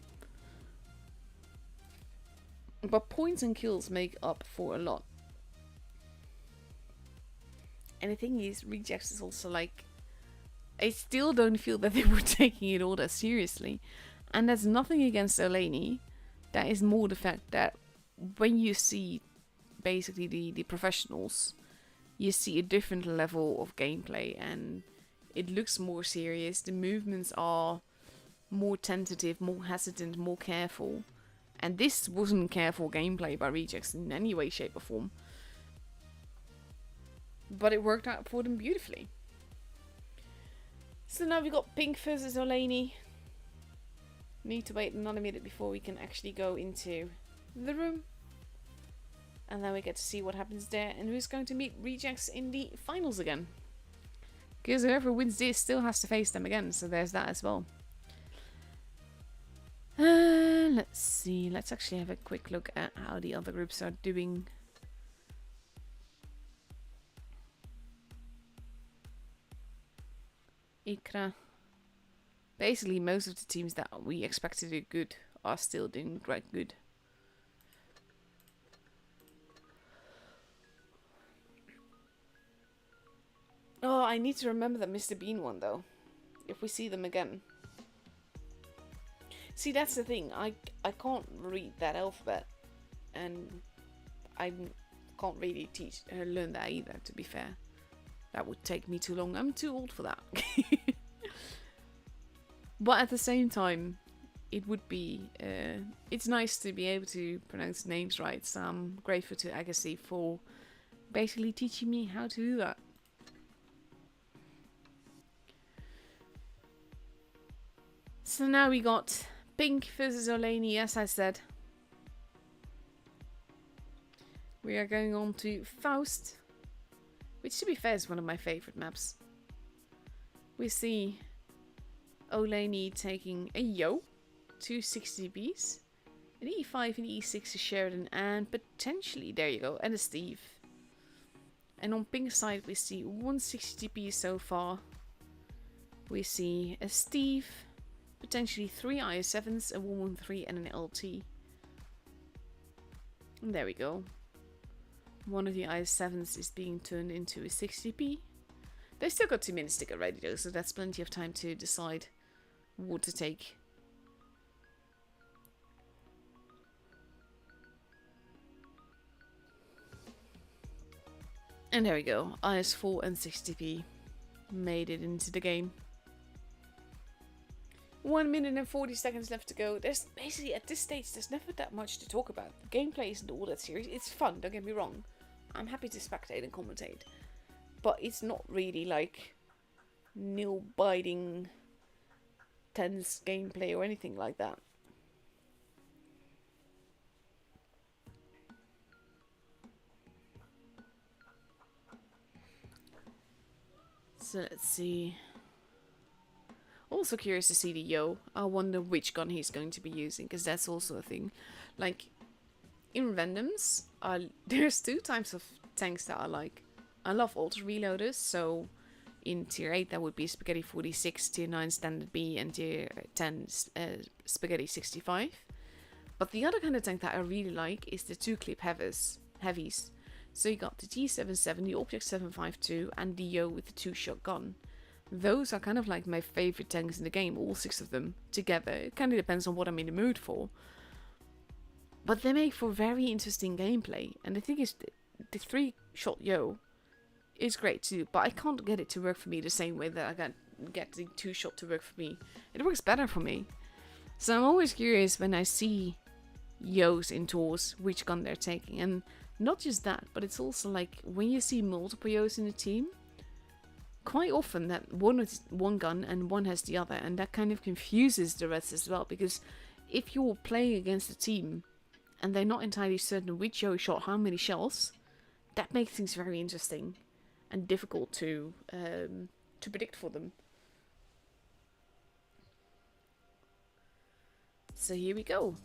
But points and kills make up for a lot. And the thing is, Rejects is also like... I still don't feel that they were taking it all that seriously. And that's nothing against Olaney. That is more the fact that when you see basically the professionals, you see a different level of gameplay. And it looks more serious. The movements are more tentative, more hesitant, more careful. And this wasn't careful gameplay by Rejects in any way, shape or form. But it worked out for them beautifully. So now we got Pink versus Olaney. Need to wait another minute before we can actually go into the room. And then we get to see what happens there and who's going to meet Rejects in the finals again. Because whoever wins this still has to face them again, so there's that as well. Let's see. Let's actually have a quick look at how the other groups are doing. Ikra. Basically, most of the teams that we expect to do good are still doing quite good. Oh, I need to remember that Mr. Bean one though. If we see them again. See, that's the thing. I can't read that alphabet, and I can't really learn that either. To be fair, that would take me too long. I'm too old for that. But at the same time, it would be. It's nice to be able to pronounce names right. So I'm grateful to Agassi for basically teaching me how to do that. So now we got Pink versus Olaney, as I said. We are going on to Faust, which to be fair is one of my favourite maps. We see Olaney taking a Yo, 260 Bs, an E5 and E6 to Sheridan, and potentially, there you go, and a Steve. And on Pink's side we see 160 Bs so far. We see a Steve, potentially 3 IS7s, a 113 and an LT. And there we go. One of the IS7s is being turned into a 60p. They still got 2 minutes to get ready though, so that's plenty of time to decide what to take. And there we go. IS4 and 60p made it into the game. 1 minute and 40 seconds left to go. There's basically, at this stage, there's never that much to talk about. The gameplay isn't all that serious. It's fun, don't get me wrong. I'm happy to spectate and commentate. But it's not really like nail-biting, tense gameplay or anything like that. So let's see. Also curious to see the Yo. I wonder which gun he's going to be using, because that's also a thing. Like, in randoms, there's 2 types of tanks that I like. I love auto reloaders, so In tier 8, that would be Spaghetti 46, tier 9 Standard B, and tier 10 Spaghetti 65. But the other kind of tank that I really like is the 2-clip heavies. So you got the T77, the Object 752, and the Yo with the 2-shot gun. Those are kind of like my favorite tanks in the game, all 6 of them together. It kind of depends on what I'm in the mood for. But they make for very interesting gameplay. And the thing is, the 3-shot Yo is great too, but I can't get it to work for me the same way that I can get the 2-shot to work for me. It works better for me. So I'm always curious when I see Yos in tours, which gun they're taking. And not just that, but it's also like when you see multiple Yos in a team, quite often that one has one gun and one has the other, and that kind of confuses the rest as well, because if you're playing against a team and they're not entirely certain which Yo shot how many shells, that makes things very interesting and difficult to predict for them. So here we go.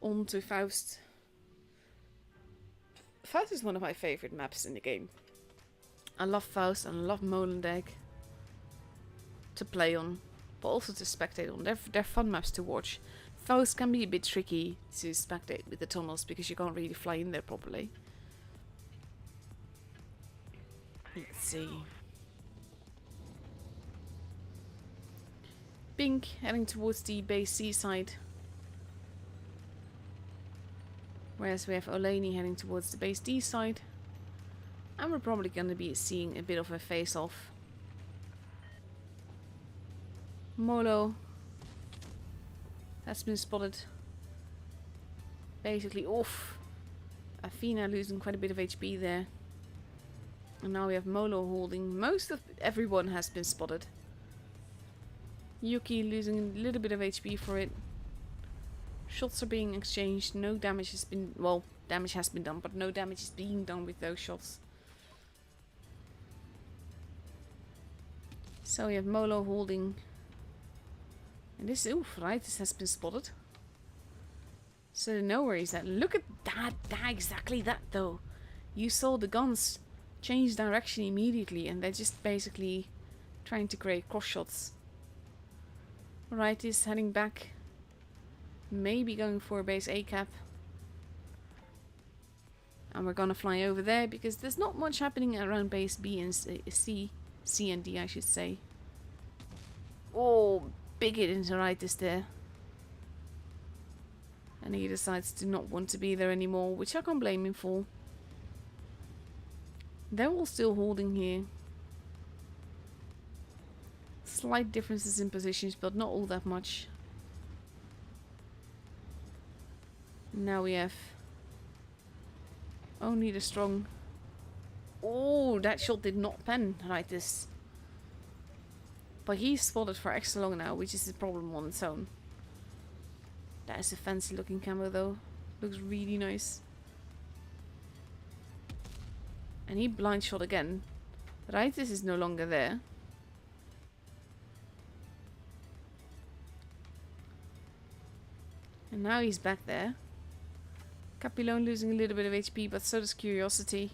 On to Faust. Faust is one of my favorite maps in the game. I love Faust and I love Molendijk to play on, but also to spectate on. They're fun maps to watch. Faust can be a bit tricky to spectate with the tunnels because you can't really fly in there properly. Let's see. Pink heading towards the base C side. Whereas we have Olaney heading towards the base D side. And we're probably going to be seeing a bit of a face-off. Molo has been spotted. Basically off. Athena losing quite a bit of HP there. And now we have Molo holding. Most of everyone has been spotted. Yuki losing a little bit of HP for it. Shots are being exchanged. No damage has been... Well, damage has been done, but no damage is being done with those shots. So we have Molo holding. And this... Oof, right, this has been spotted. So no worries. Look at that. Exactly that, though. You saw the guns change direction immediately, and they're just basically trying to create cross shots. Right is heading back. Maybe going for a base A cap. And we're gonna fly over there because there's not much happening around base B and C. C and D, I should say. Oh, big hit into Rightis there. And he decides to not want to be there anymore, which I can't blame him for. They're all still holding here. Slight differences in positions, but not all that much. Now we have only the strong. Oh, that shot did not pen like this. But he's spotted for extra long now, which is a problem on its own. That is a fancy looking camo though. Looks really nice. And he blind shot again. Right, this is no longer there. And now he's back there. Capilone losing a little bit of HP, but so does Curiosity.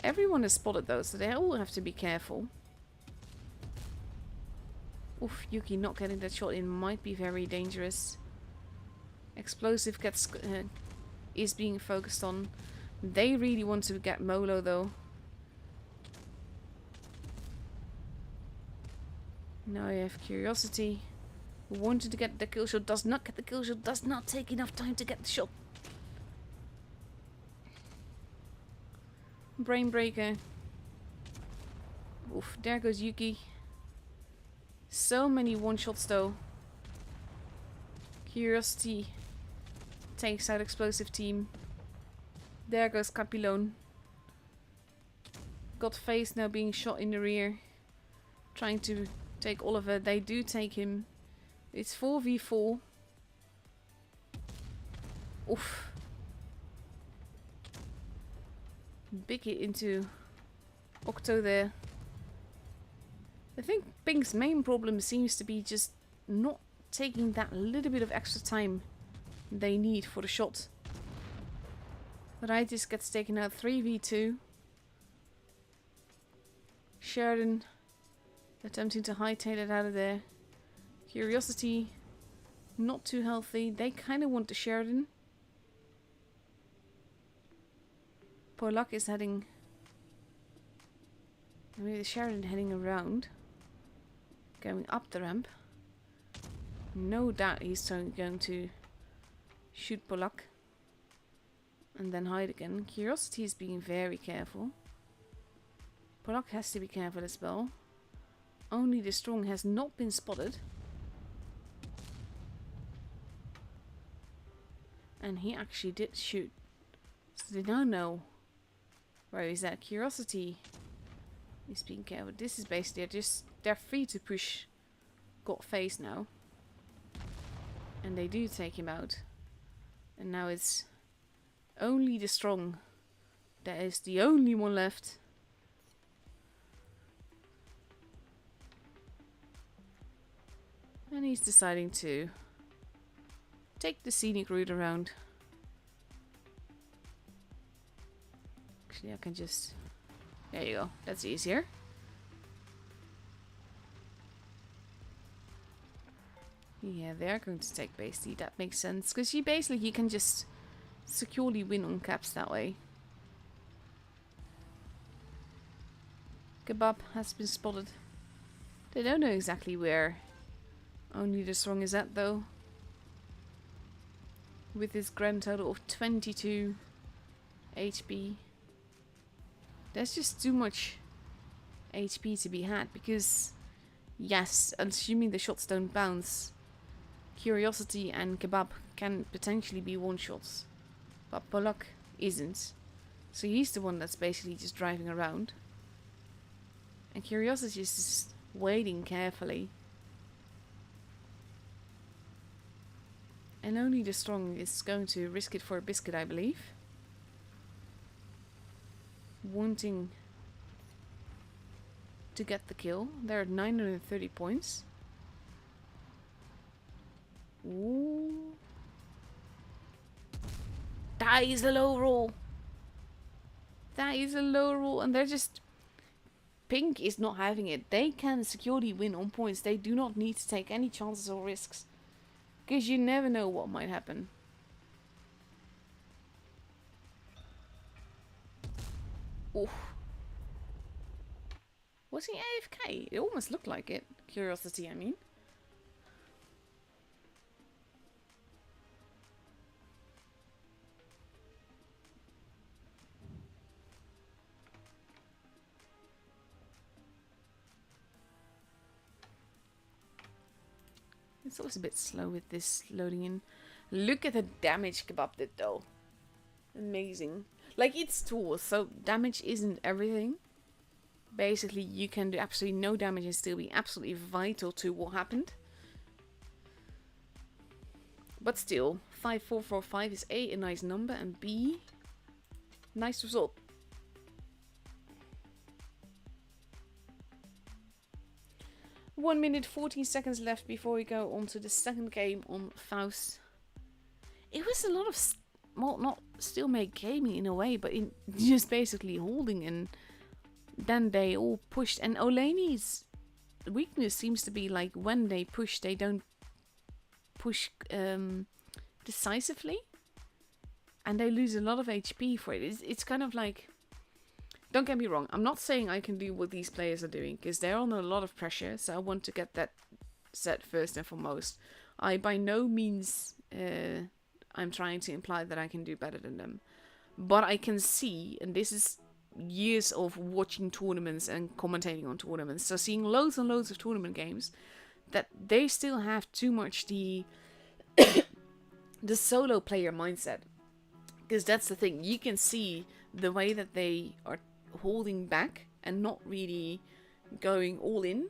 Everyone is spotted though, so they all have to be careful. Oof, Yuki not getting that shot in might be very dangerous. Explosive gets is being focused on. They really want to get Molo though. Now you have Curiosity, who wanted to get the kill shot, does not get the kill shot, does not take enough time to get the shot. Brain Breaker. Oof, there goes Yuki. So many one-shots though. Curiosity takes out Explosive Team. There goes Capilone. Got Face now being shot in the rear. Trying to take Oliver. They do take him. It's 4v4. Oof. Big hit into Octo there. I think Pink's main problem seems to be just not taking that little bit of extra time they need for the shot. Right, this gets taken out 3v2. Sheridan attempting to hightail it out of there. Curiosity, not too healthy. They kind of want the Sheridan. Polak is heading... I mean, the Sheridan heading around. Going up the ramp. No doubt he's going to shoot Polak. And then hide again. Curiosity is being very careful. Polak has to be careful as well. Only the Strong has not been spotted. And he actually did shoot. So they don't know where he's at. Curiosity is being careful. This is basically they're free to push Got Face now. And they do take him out. And now it's only the Strong that is the only one left. And he's deciding to take the scenic route around. Actually, I can just... There you go. That's easier. Yeah, they're going to take base D. That makes sense. Because you can just securely win on caps that way. Kebab has been spotted. They don't know exactly where only the Strong is at, though. With his grand total of 22 HP. There's just too much HP to be had, because yes, assuming the shots don't bounce, Curiosity and Kebab can potentially be one-shots, but Polak isn't. So he's the one that's basically just driving around. And Curiosity is just waiting carefully. And only the Strong is going to risk it for a biscuit, I believe. Wanting to get the kill. They're at 930 points. Ooh. That is a low roll. That is a low roll. And they're just... Pink is not having it. They can securely win on points. They do not need to take any chances or risks. Because you never know what might happen. Oof. Was he AFK? It almost looked like it. Curiosity, I mean. It's always a bit slow with this loading in. Look at the damage Kebab did, though. Amazing. Like, it's tools, so damage isn't everything. Basically, you can do absolutely no damage and still be absolutely vital to what happened. But still, 5445 is A, a nice number, and B, nice result. One minute 14 seconds left before we go on to the second game on Faust. It was a lot of, well, not stalemate gaming in a way, but in just basically holding, and then they all pushed. And Olaney's weakness seems to be like when they push, they don't push decisively, and they lose a lot of HP for it. It's kind of like, don't get me wrong, I'm not saying I can do what these players are doing, because they're under a lot of pressure, so I want to get that set first and foremost. I by no means I'm trying to imply that I can do better than them. But I can see, and this is years of watching tournaments and commentating on tournaments, so seeing loads and loads of tournament games, that they still have too much the the solo player mindset. Because that's the thing, you can see the way that they are holding back and not really going all in,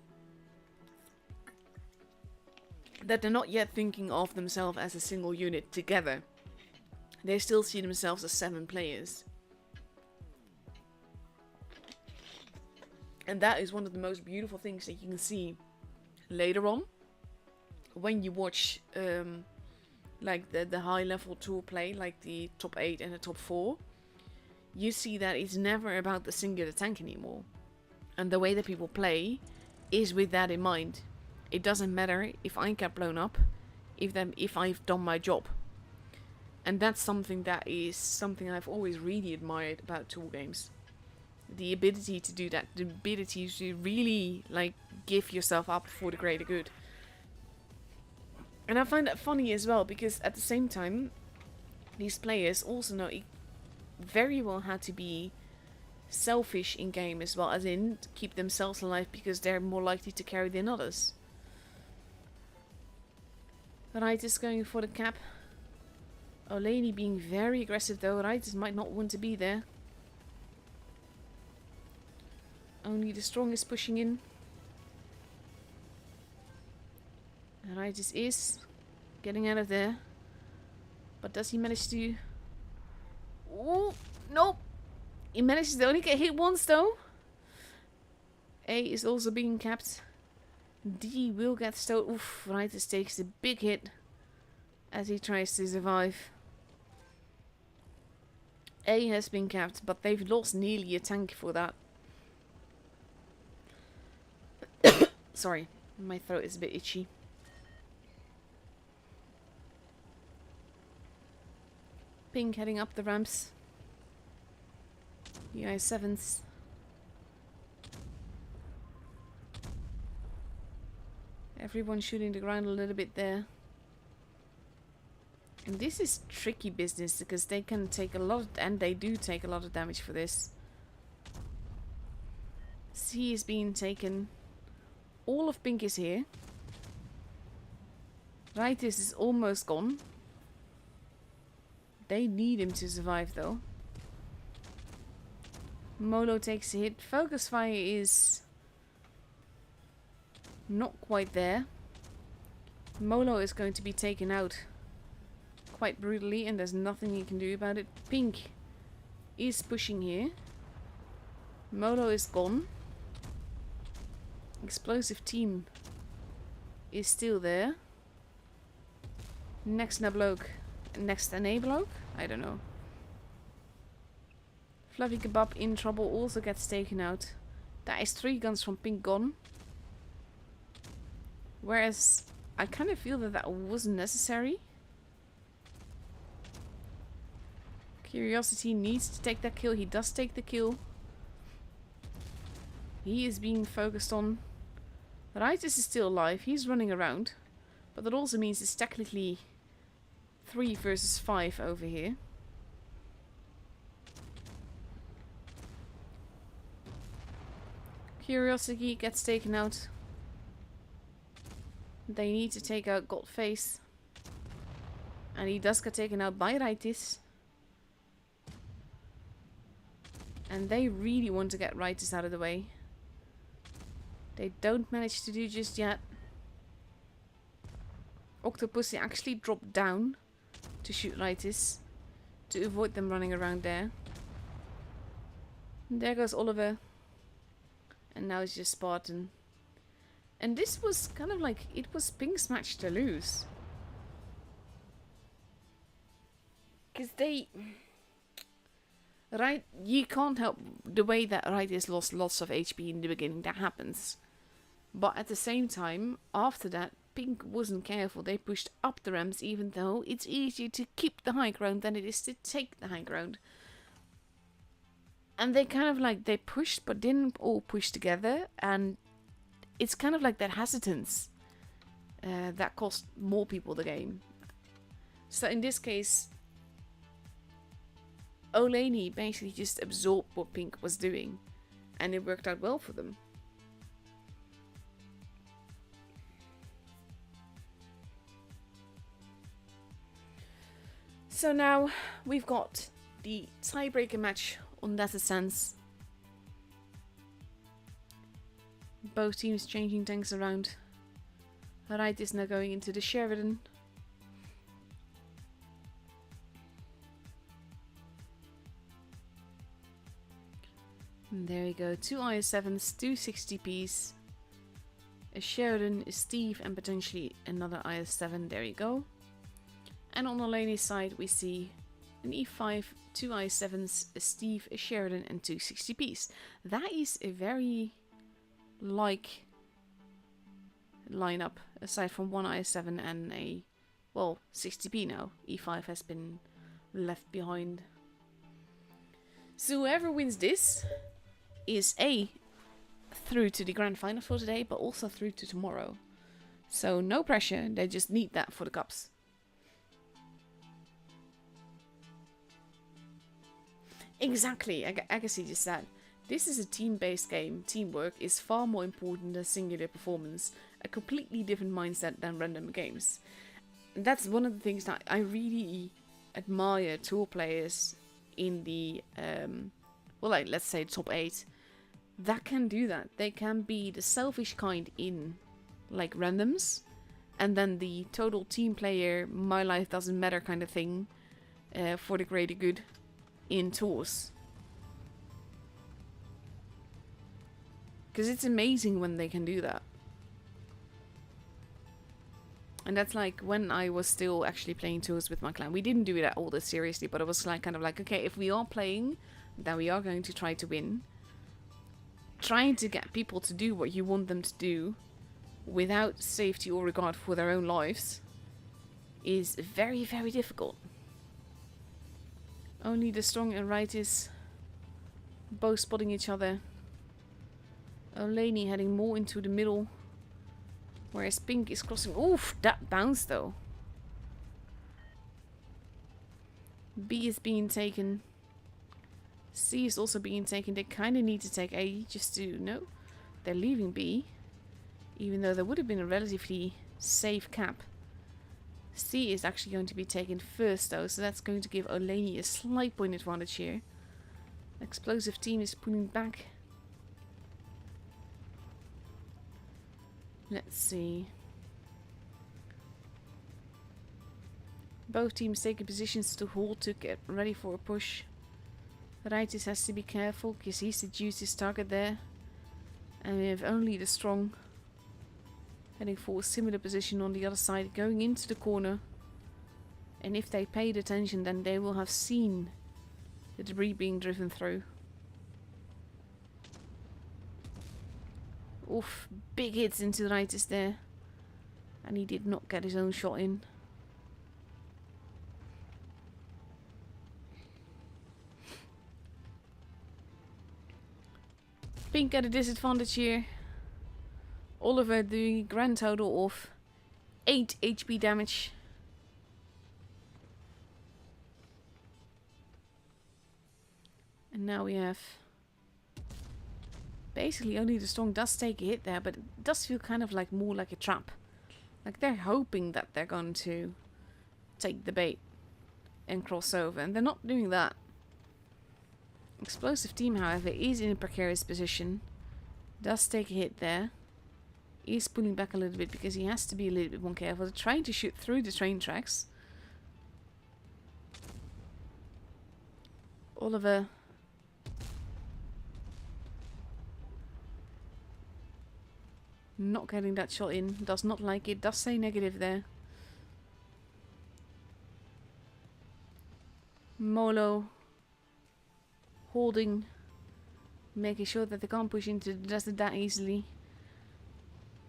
that they're not yet thinking of themselves as a single unit together. They still see themselves as 7 players. And that is one of the most beautiful things that you can see later on when you watch like the high level tour play, like the top 8 and the top 4. You see that it's never about the singular tank anymore. And the way that people play is with that in mind. It doesn't matter if I get blown up, if I've done my job. And that's something I've always really admired about tour games. The ability to do that, the ability to really like give yourself up for the greater good. And I find that funny as well, because at the same time, these players also know very well how to be selfish in game as well, as in keep themselves alive because they're more likely to carry than others. Ritis going for the cap. Olaney being very aggressive though. Ritis might not want to be there. Only the strongest pushing in. Ritis is getting out of there. But does he manage to... Oh, nope. He manages to only get hit once though. A is also being capped. D will get stolen. Oof, Ritis takes a big hit as he tries to survive. A has been capped, but they've lost nearly a tank for that. Sorry, my throat is a bit itchy. Pink heading up the ramps. The I7s. Everyone shooting the ground a little bit there. And this is tricky business because they can take a lot, and they do take a lot of damage for this. C is being taken. All of pink is here. Ritis is almost gone. They need him to survive though. Molo takes a hit. Focus fire is not quite there. Molo is going to be taken out quite brutally, and there's nothing he can do about it. Pink is pushing here. Molo is gone. Explosive team is still there. Next bloke. Next bloke? I don't know. Fluffy Kebab in trouble, also gets taken out. That is 3 guns from pink gone. Whereas I kind of feel that wasn't necessary. Curiosity needs to take that kill. He does take the kill. He is being focused on. Ritis is still alive. He's running around. But that also means it's technically 3 versus 5 over here. Curiosity gets taken out. They need to take out Godface. And he does get taken out by Ritis. And they really want to get Ritis out of the way. They don't manage to do just yet. Octopussy actually dropped down to shoot Ritis to avoid them running around there. And there goes Oliver. And now it's just Spartan. And this was kind of like, it was Pink's match to lose. Because they... Right, you can't help the way that Ritis lost lots of HP in the beginning. That happens. But at the same time, after that, Pink wasn't careful. They pushed up the ramps, even though it's easier to keep the high ground than it is to take the high ground. And they kind of like, they pushed but didn't all push together. And it's kind of like that hesitance that cost more people the game. So in this case, Olaney basically just absorbed what Pink was doing. And it worked out well for them. So now we've got the tiebreaker match on Desert Sands. Both teams changing tanks around. Right is now going into the Sheridan. And there you go. 2 IS7s, 2 60Ps. A Sheridan, a Steve, and potentially another IS7. There you go. And on Olaney's side, we see an E5, 2 IS7s, a Steve, a Sheridan, and 2 60Ps. That is a very like lineup, aside from one IS7 and a, well, 60P now. E5 has been left behind. So whoever wins this is through to the grand final for today, but also through to tomorrow. So no pressure, they just need that for the cups. Exactly, Agassi just said. This is a team-based game. Teamwork is far more important than singular performance. A completely different mindset than random games. And that's one of the things that I really admire tour players in the, well, like, let's say top 8. That can do that. They can be the selfish kind in, like, randoms. And then the total team player, my life doesn't matter kind of thing for the greater good in tours. Because it's amazing when they can do that. And that's like when I was still actually playing tours with my clan. We didn't do it at all this seriously, but it was like kind of like, okay, if we are playing, then we are going to try to win. Trying to get people to do what you want them to do without safety or regard for their own lives is very, very difficult. Only the strong and righteous both spotting each other. Olaney heading more into the middle, whereas Pink is crossing. Oof, that bounce though. B is being taken. C is also being taken. They kind of need to take A just to... No, they're leaving B. Even though there would have been a relatively safe cap. C is actually going to be taken first though, so that's going to give Olaney a slight point advantage here. Explosive team is pulling back. Let's see. Both teams taking positions to hold to get ready for a push. Rightis has to be careful because he's the juiciest target there. And we have only the strong heading for a similar position on the other side, going into the corner. And if they paid attention, then they will have seen the debris being driven through. Oof, big hits into the Rightis there. And he did not get his own shot in. Pink at a disadvantage here. Oliver doing a grand total of 8 HP damage. And now we have... Basically only the strong does take a hit there, but it does feel kind of like more like a trap. Like they're hoping that they're going to take the bait and cross over, and they're not doing that. Explosive team, however, is in a precarious position. Does take a hit there. Is pulling back a little bit because he has to be a little bit more careful. They're trying to shoot through the train tracks. Oliver not getting that shot in. Does not like it. Does say negative there. Molo holding, making sure that they can't push into the desert that easily.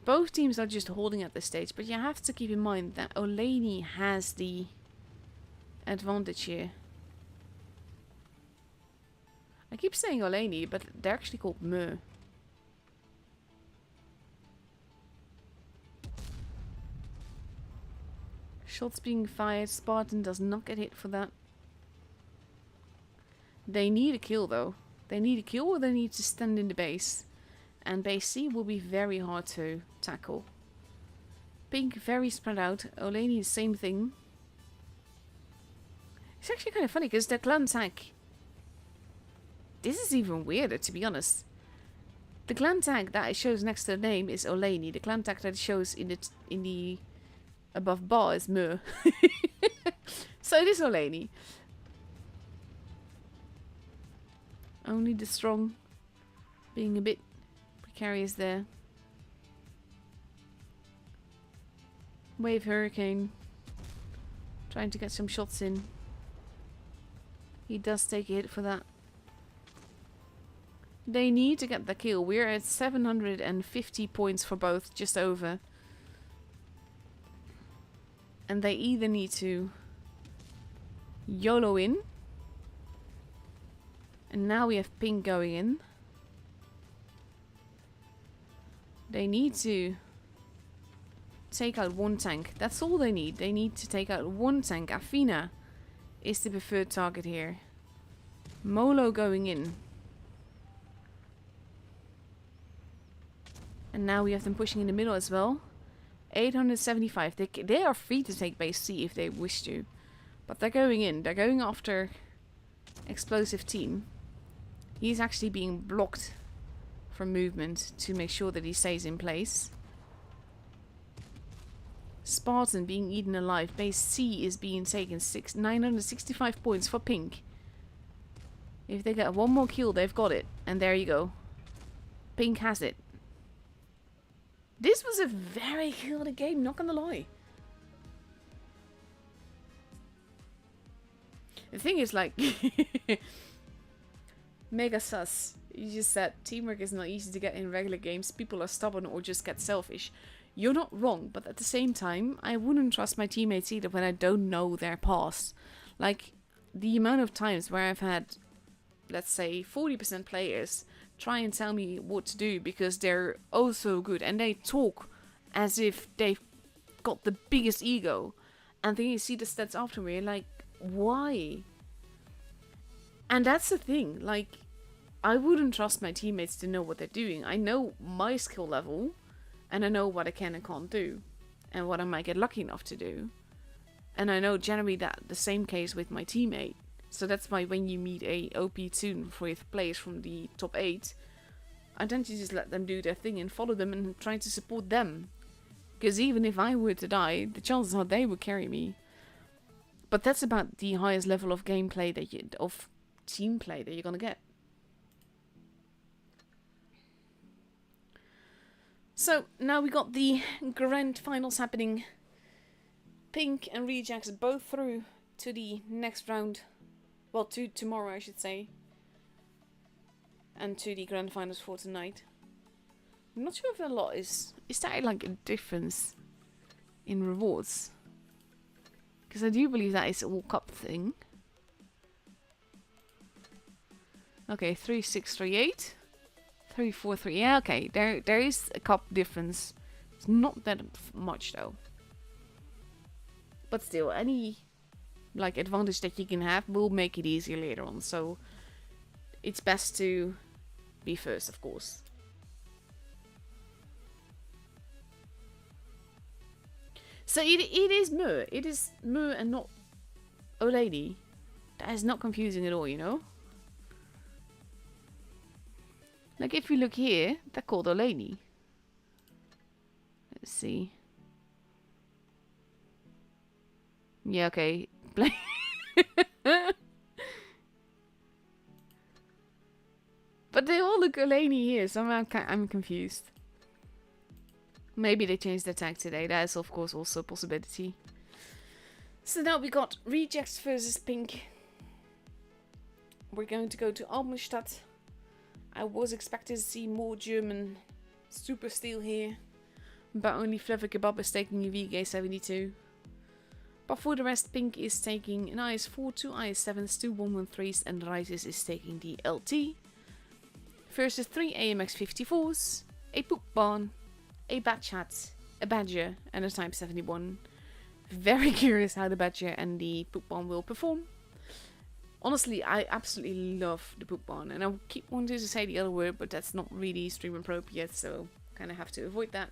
Both teams are just holding at this stage, but you have to keep in mind that Olaney has the advantage here. I keep saying Olaney, but they're actually called Mö. Shots being fired. Spartan does not get hit for that. They need a kill though. They need a kill or they need to stand in the base. And base C will be very hard to tackle. Pink very spread out. Olaney the same thing. It's actually kind of funny because the clan tag... This is even weirder, to be honest. The clan tag that it shows next to the name is Olaney. The clan tag that it shows in the above bar is Mö. So it is Olaney. Only the strong being a bit precarious there. Wave Hurricane. Trying to get some shots in. He does take a hit for that. They need to get the kill. We're at 750 points for both, just over. And they either need to YOLO in. And now we have pink going in. They need to take out one tank. That's all they need. They need to take out one tank. Afina is the preferred target here. Molo going in. And now we have them pushing in the middle as well. 875. They are free to take base C if they wish to. But they're going in. They're going after Explosive Team. He's actually being blocked from movement to make sure that he stays in place. Spartan being eaten alive. Base C is being taken. 965 points for pink. If they get one more kill, they've got it. And there you go. Pink has it. This was a very chaotic game, not gonna lie. The thing is, like, mega sus. You just said teamwork is not easy to get in regular games. People are stubborn or just get selfish. You're not wrong, but at the same time, I wouldn't trust my teammates either when I don't know their past. Like, the amount of times where I've had, let's say, 40% players try and tell me what to do because they're oh so good, and they talk as if they've got the biggest ego, and then you see the stats after me, like, why? And that's the thing, like, I wouldn't trust my teammates to know what they're doing. I know my skill level, and I know what I can and can't do, and what I might get lucky enough to do, and I know generally that the same case with my teammate. So that's why when you meet a OP tune with players from the top 8, I tend to just let them do their thing and follow them and try to support them. Because even if I were to die, the chances are they would carry me. But that's about the highest level of gameplay of team play that you're gonna get. So now we got the grand finals happening. Pink and Rejects both through to the next round. Well, to tomorrow, I should say. And to the grand finals for tonight. I'm not sure if a lot is that like a difference in rewards? Because I do believe that is all cup thing. Okay, 3638. 343. Yeah, okay. There is a cup difference. It's not that much though. But still, any like advantage that you can have will make it easier later on, so it's best to be first, of course. So it is Mu. It is Mu and not Olaney. That is not confusing at all, you know? Like if you look here, they're called Olaney. Let's see. Yeah, okay. But they all look Olaney here, so I'm confused. Maybe they changed their tag today. That is, of course, also a possibility. So now we got Rejects versus Pink. We're going to go to Almenstadt. I was expecting to see more German super steel here, but only Flavor Kebab is taking a VK72. But for the rest, Pink is taking an IS-4, 2 IS-7s, 2 113s, and Rises is taking the LT. Versus 3 AMX-54s, a Poop Barn, a Batchat, a Badger, and a Type 71. Very curious how the Badger and the Poop Barn will perform. Honestly, I absolutely love the Poop Barn, and I keep wanting to say the other word, but that's not really stream appropriate, so kind of have to avoid that.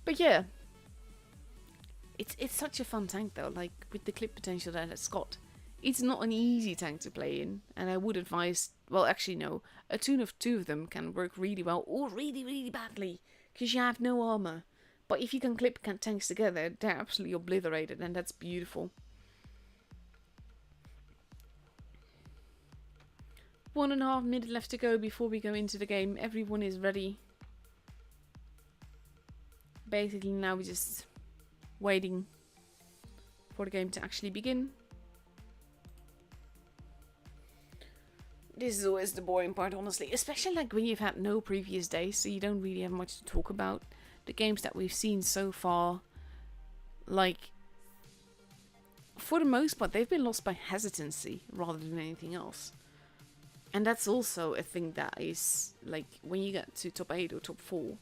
But yeah, it's such a fun tank though, like with the clip potential that it's got. It's not an easy tank to play in, and I would advise, well actually no, a tune of 2 of them can work really well or really, really badly, because you have no armor. But if you can clip tanks together, they're absolutely obliterated, and that's beautiful. 1.5 minutes left to go before we go into the game. Everyone is ready. Basically now we're just waiting for the game to actually begin. This is always the boring part, honestly. Especially like when you've had no previous days, so you don't really have much to talk about. The games that we've seen so far, like, for the most part, they've been lost by hesitancy rather than anything else. And that's also a thing that is, like, when you get to top 8 or top 4,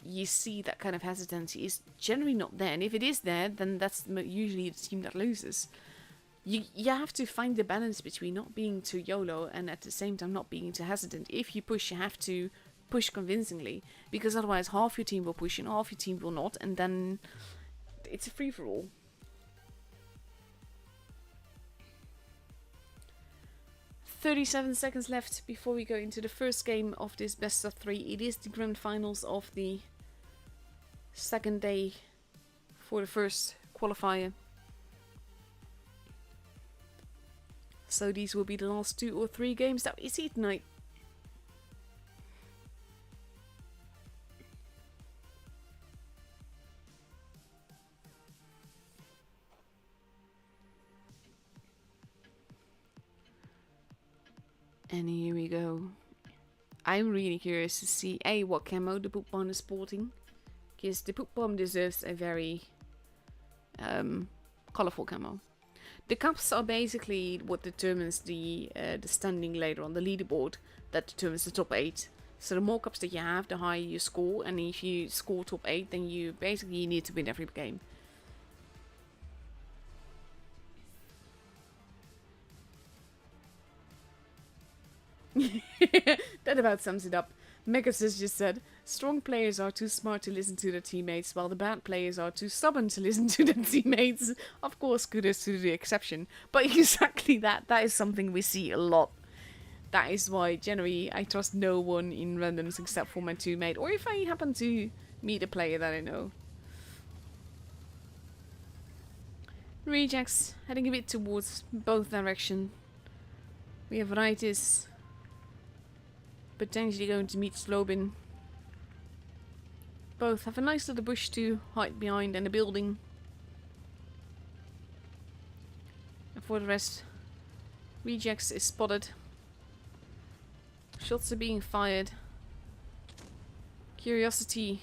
you see that kind of hesitancy is generally not there. And if it is there, then that's usually the team that loses. You have to find the balance between not being too YOLO and at the same time not being too hesitant. If you push, you have to push convincingly, because otherwise half your team will push and half your team will not, and then it's a free-for-all. "37 seconds left before we go into the first game of this best of 3. It is the grand finals of the second day for the first qualifier. So these will be the last 2 or 3 games that we see tonight. And here we go. I'm really curious to see what camo the poop bomb is sporting, because the poop bomb deserves a very colorful camo. The cups are basically what determines the standing later on the leaderboard, that determines the top 8. So the more cups that you have, the higher you score, and if you score top 8, then you basically need to win every game. That about sums it up. Megasis just said, "Strong players are too smart to listen to their teammates, while the bad players are too stubborn to listen to their teammates." Of course, kudos to the exception. But exactly that is something we see a lot. That is why, generally, I trust no one in randoms except for my teammate, or if I happen to meet a player that I know. Rejects, heading a bit towards both direction. We have Rightis potentially going to meet Slobin. Both have a nice little bush to hide behind and a building. And for the rest, Rejects is spotted. Shots are being fired. Curiosity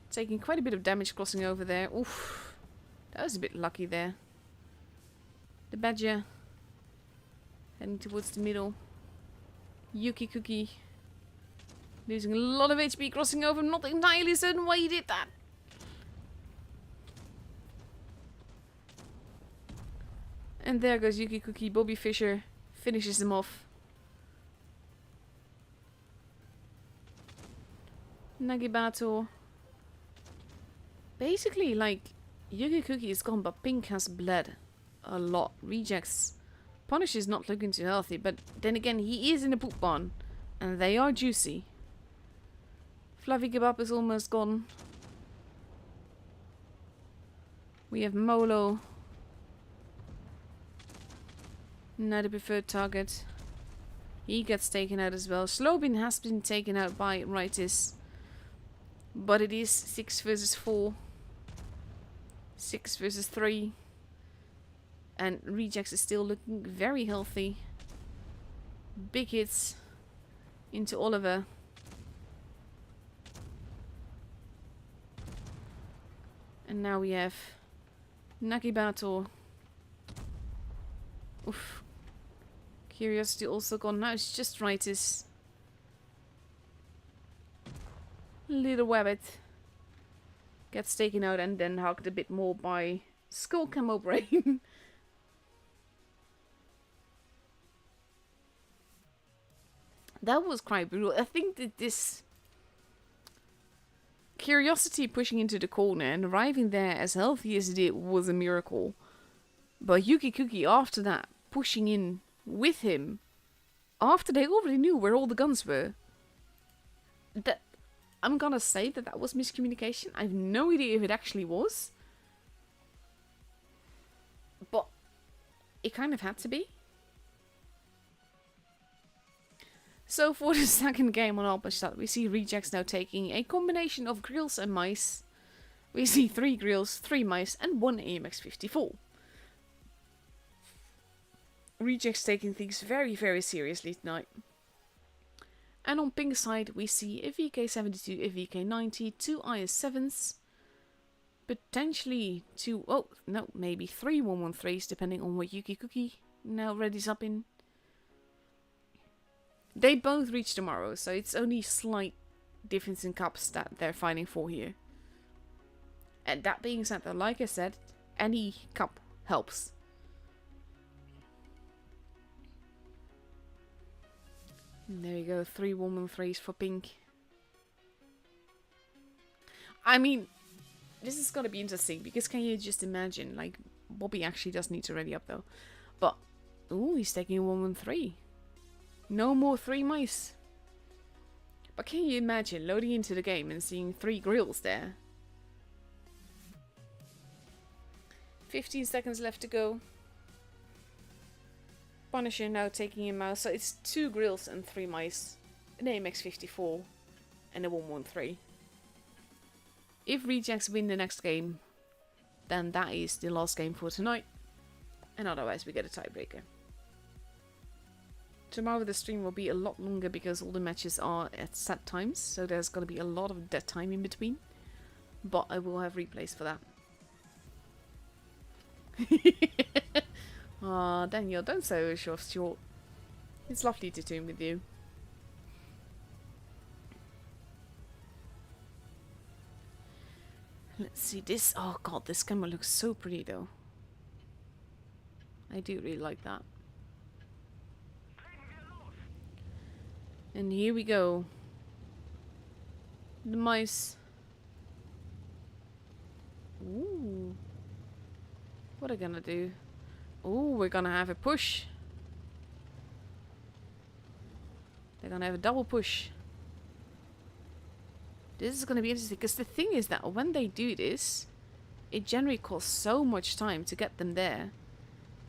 taking quite a bit of damage crossing over there. Oof, that was a bit lucky there. The Badger heading towards the middle. Yuki Cookie losing a lot of HP crossing over. I'm not entirely certain why he did that. And there goes Yuki Cookie. Bobby Fischer finishes him off. Nagibato. Basically, like, Yuki Cookie is gone, but Pink has bled a lot. Rejects. Punish is not looking too healthy, but then again, he is in a poop barn, and they are juicy. Fluffy Kebab is almost gone. We have Molo. Now the preferred target. He gets taken out as well. Slobin has been taken out by Rightis. But it is 6 versus 4. 6 versus 3. And Rejects is still looking very healthy. Big hits into Oliver. And now we have Nagibato. Oof. Curiosity also gone. Now it's just Rightis. Little Wabbit gets taken out and then hugged a bit more by Skull Camo Brain. That was quite brutal. I think that this Curiosity pushing into the corner and arriving there as healthy as it did was a miracle. But Yuki Cookie after that, pushing in with him, after they already knew where all the guns were. That, I'm gonna say that was miscommunication. I have no idea if it actually was. But it kind of had to be. So for the second game on Alpenstadt, we see rejects now taking a combination of grills and mice. We see 3 grills, 3 mice, and 1 AMX54. Rejects taking things very, very seriously tonight. And on pink side, we see a VK72, a VK90, 2 IS7s, potentially 2, oh, no, maybe 3 113s, depending on what Yuki Cookie now readies up in. They both reach tomorrow, so it's only slight difference in cups that they're fighting for here. And that being said, though, like I said, any cup helps. And there you go, 3 113s for pink. I mean, this is gonna be interesting, because can you just imagine, like, Bobby actually does need to ready up though. But, ooh, he's taking a 113. No more 3 mice. But can you imagine loading into the game and seeing 3 grills there? 15 seconds left to go. Punisher now taking him out. So it's 2 grills and 3 mice. An AMX54 and a 113. If rejects win the next game, then that is the last game for tonight. And otherwise we get a tiebreaker. Tomorrow the stream will be a lot longer because all the matches are at set times, so there's going to be a lot of dead time in between. But I will have replays for that. Aw, Daniel, don't say yourself short. It's lovely to tune with you. Let's see this. Oh god, this camera looks so pretty though. I do really like that. And here we go. The mice. Ooh. What are we gonna do? Ooh, we're gonna have a push. They're gonna have a double push. This is gonna be interesting, because the thing is that when they do this, it generally costs so much time to get them there.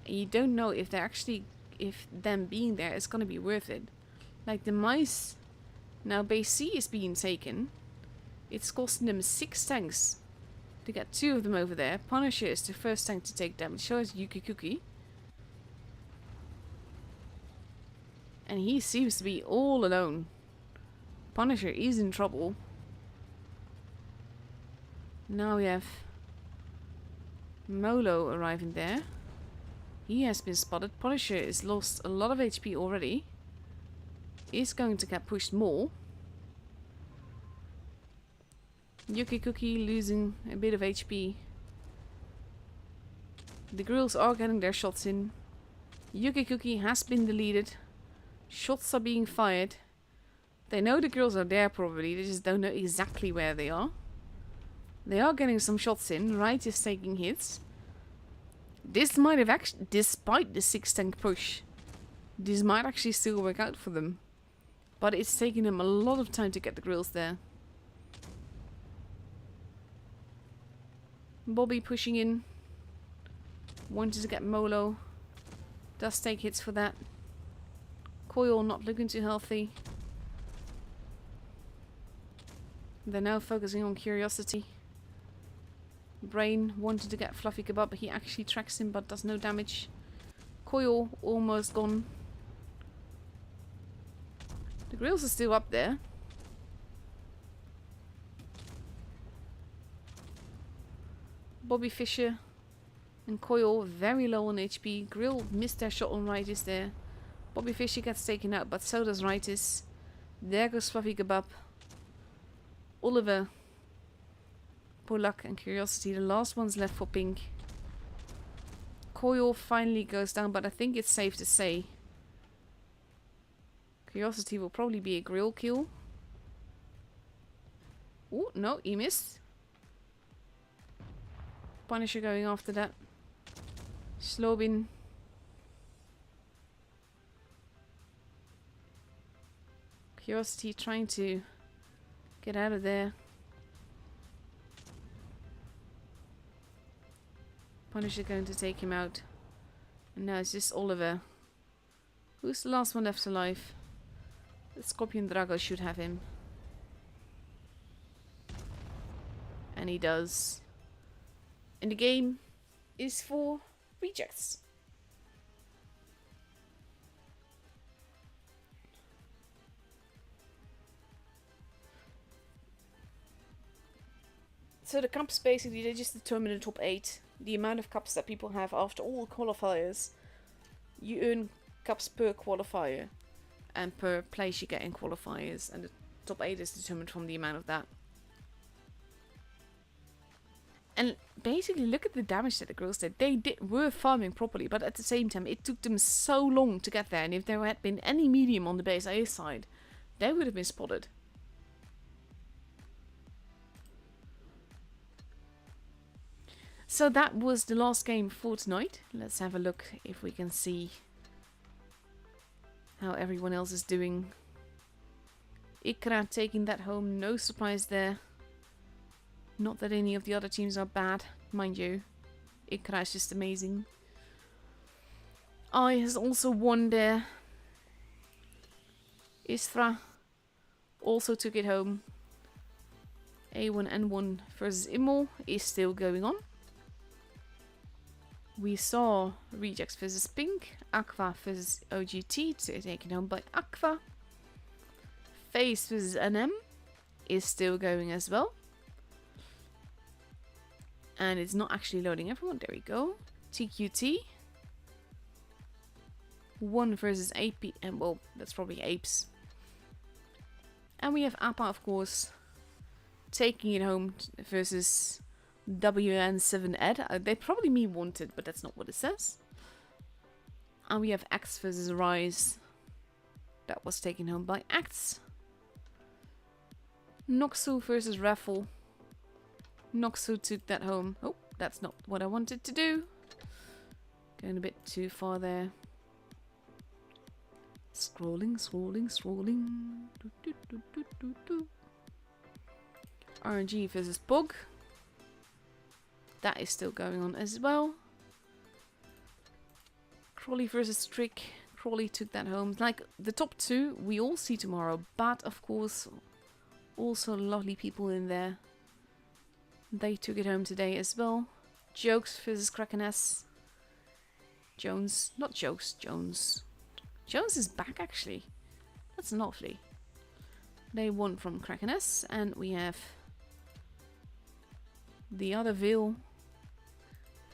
And you don't know if they're actually, if them being there is gonna be worth it. Like the mice, now base C is being taken. It's costing them 6 tanks to get 2 of them over there. Punisher is the first tank to take damage. So is Yuki Cookie. And he seems to be all alone. Punisher is in trouble. Now we have Molo arriving there. He has been spotted. Punisher has lost a lot of HP already. Is going to get pushed more. Yuki Cookie losing a bit of HP. The grills are getting their shots in. Yuki Cookie has been deleted. Shots are being fired. They know the grills are there probably. They just don't know exactly where they are. They are getting some shots in. Right is taking hits. This might have actually, despite the 6 tank push, this might actually still work out for them. But it's taking them a lot of time to get the grills there. Bobby pushing in. Wanted to get Molo. Does take hits for that. Coil not looking too healthy. They're now focusing on Curiosity. Brain wanted to get Fluffy Kebab, but he actually tracks him but does no damage. Coil almost gone. The grills are still up there. Bobby Fischer and Coil very low on HP. Grill missed their shot on Rightis there. Bobby Fischer gets taken out, but so does Rightis. There goes Fluffy Kebab. Oliver, Polak and Curiosity, the last ones left for pink. Coil finally goes down, but I think it's safe to say Curiosity will probably be a grill kill. Oh, no, he missed. Punisher going after that. Slobin. Curiosity trying to get out of there. Punisher going to take him out. And now it's just Oliver. Who's the last one left alive? The Scorpion Drago should have him. And he does. And the game is for rejects. So the cups basically, they just determine the top 8. The amount of cups that people have after all qualifiers. You earn cups per qualifier. And per place you get in qualifiers. And the top 8 is determined from the amount of that. And basically look at the damage that the girls did. They were farming properly. But at the same time it took them so long to get there. And if there had been any medium on the base A side, they would have been spotted. So that was the last game for tonight. Let's have a look if we can see how everyone else is doing. Ikra taking that home, no surprise there. Not that any of the other teams are bad, mind you. Ikra is just amazing. I has also won there. Istra also took it home. A1N1 versus Immol is still going on. We saw Rejects versus Pink, Aqua versus OGT, taken home by Aqua. Face versus NM is still going as well. And it's not actually loading everyone, there we go. TQT. 1 versus AP, and well, that's probably Apes. And we have Appa, of course, taking it home versus WN7 Ed. They probably mean wanted, but that's not what it says. And we have X versus Rise. That was taken home by Acts. Noxu versus Raffle. Noxu took that home. Oh, that's not what I wanted to do. Going a bit too far there. Scrolling, scrolling, scrolling. Do, do, do, do, do, do. RNG versus Pog. That is still going on as well. Crawley versus Trick. Crawley took that home. Like the top 2 we all see tomorrow. But of course, also lovely people in there. They took it home today as well. Jokes versus Krakeness. Jones. Not Jokes, Jones. Jones is back actually. That's lovely. They won from Krakeness. And we have the other Veil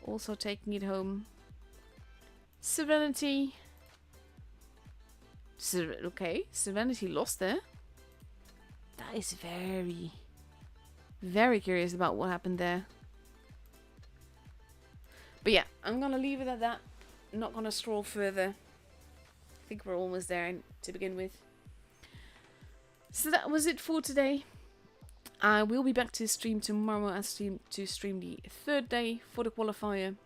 also taking it home. Serenity. Okay, Serenity lost there. That is very curious about what happened there. But yeah, I'm gonna leave it at that. I'm not gonna scroll further. I think we're almost there to begin with. So that was it for today. I will be back to stream tomorrow and stream the 3rd day for the qualifier.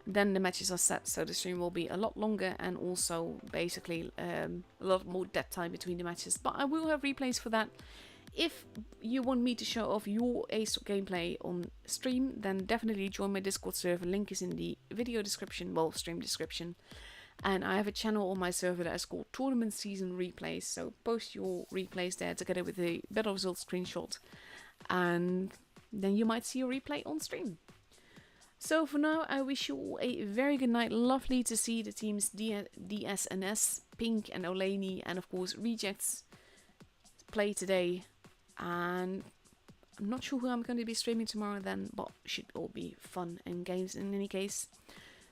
Then the matches are set, so the stream will be a lot longer and also basically a lot more dead time between the matches. But I will have replays for that. If you want me to show off your Ace gameplay on stream, then definitely join my Discord server. Link is in the video description, well, stream description. And I have a channel on my server that is called Tournament Season Replays. So post your replays there together with the battle results screenshot. And then you might see your replay on stream. So for now, I wish you all a very good night. Lovely to see the teams DSNS, Pink and Olaney, and of course Rejects play today. And I'm not sure who I'm going to be streaming tomorrow then, but should all be fun and games in any case.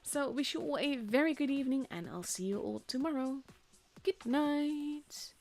So wish you all a very good evening, and I'll see you all tomorrow. Good night.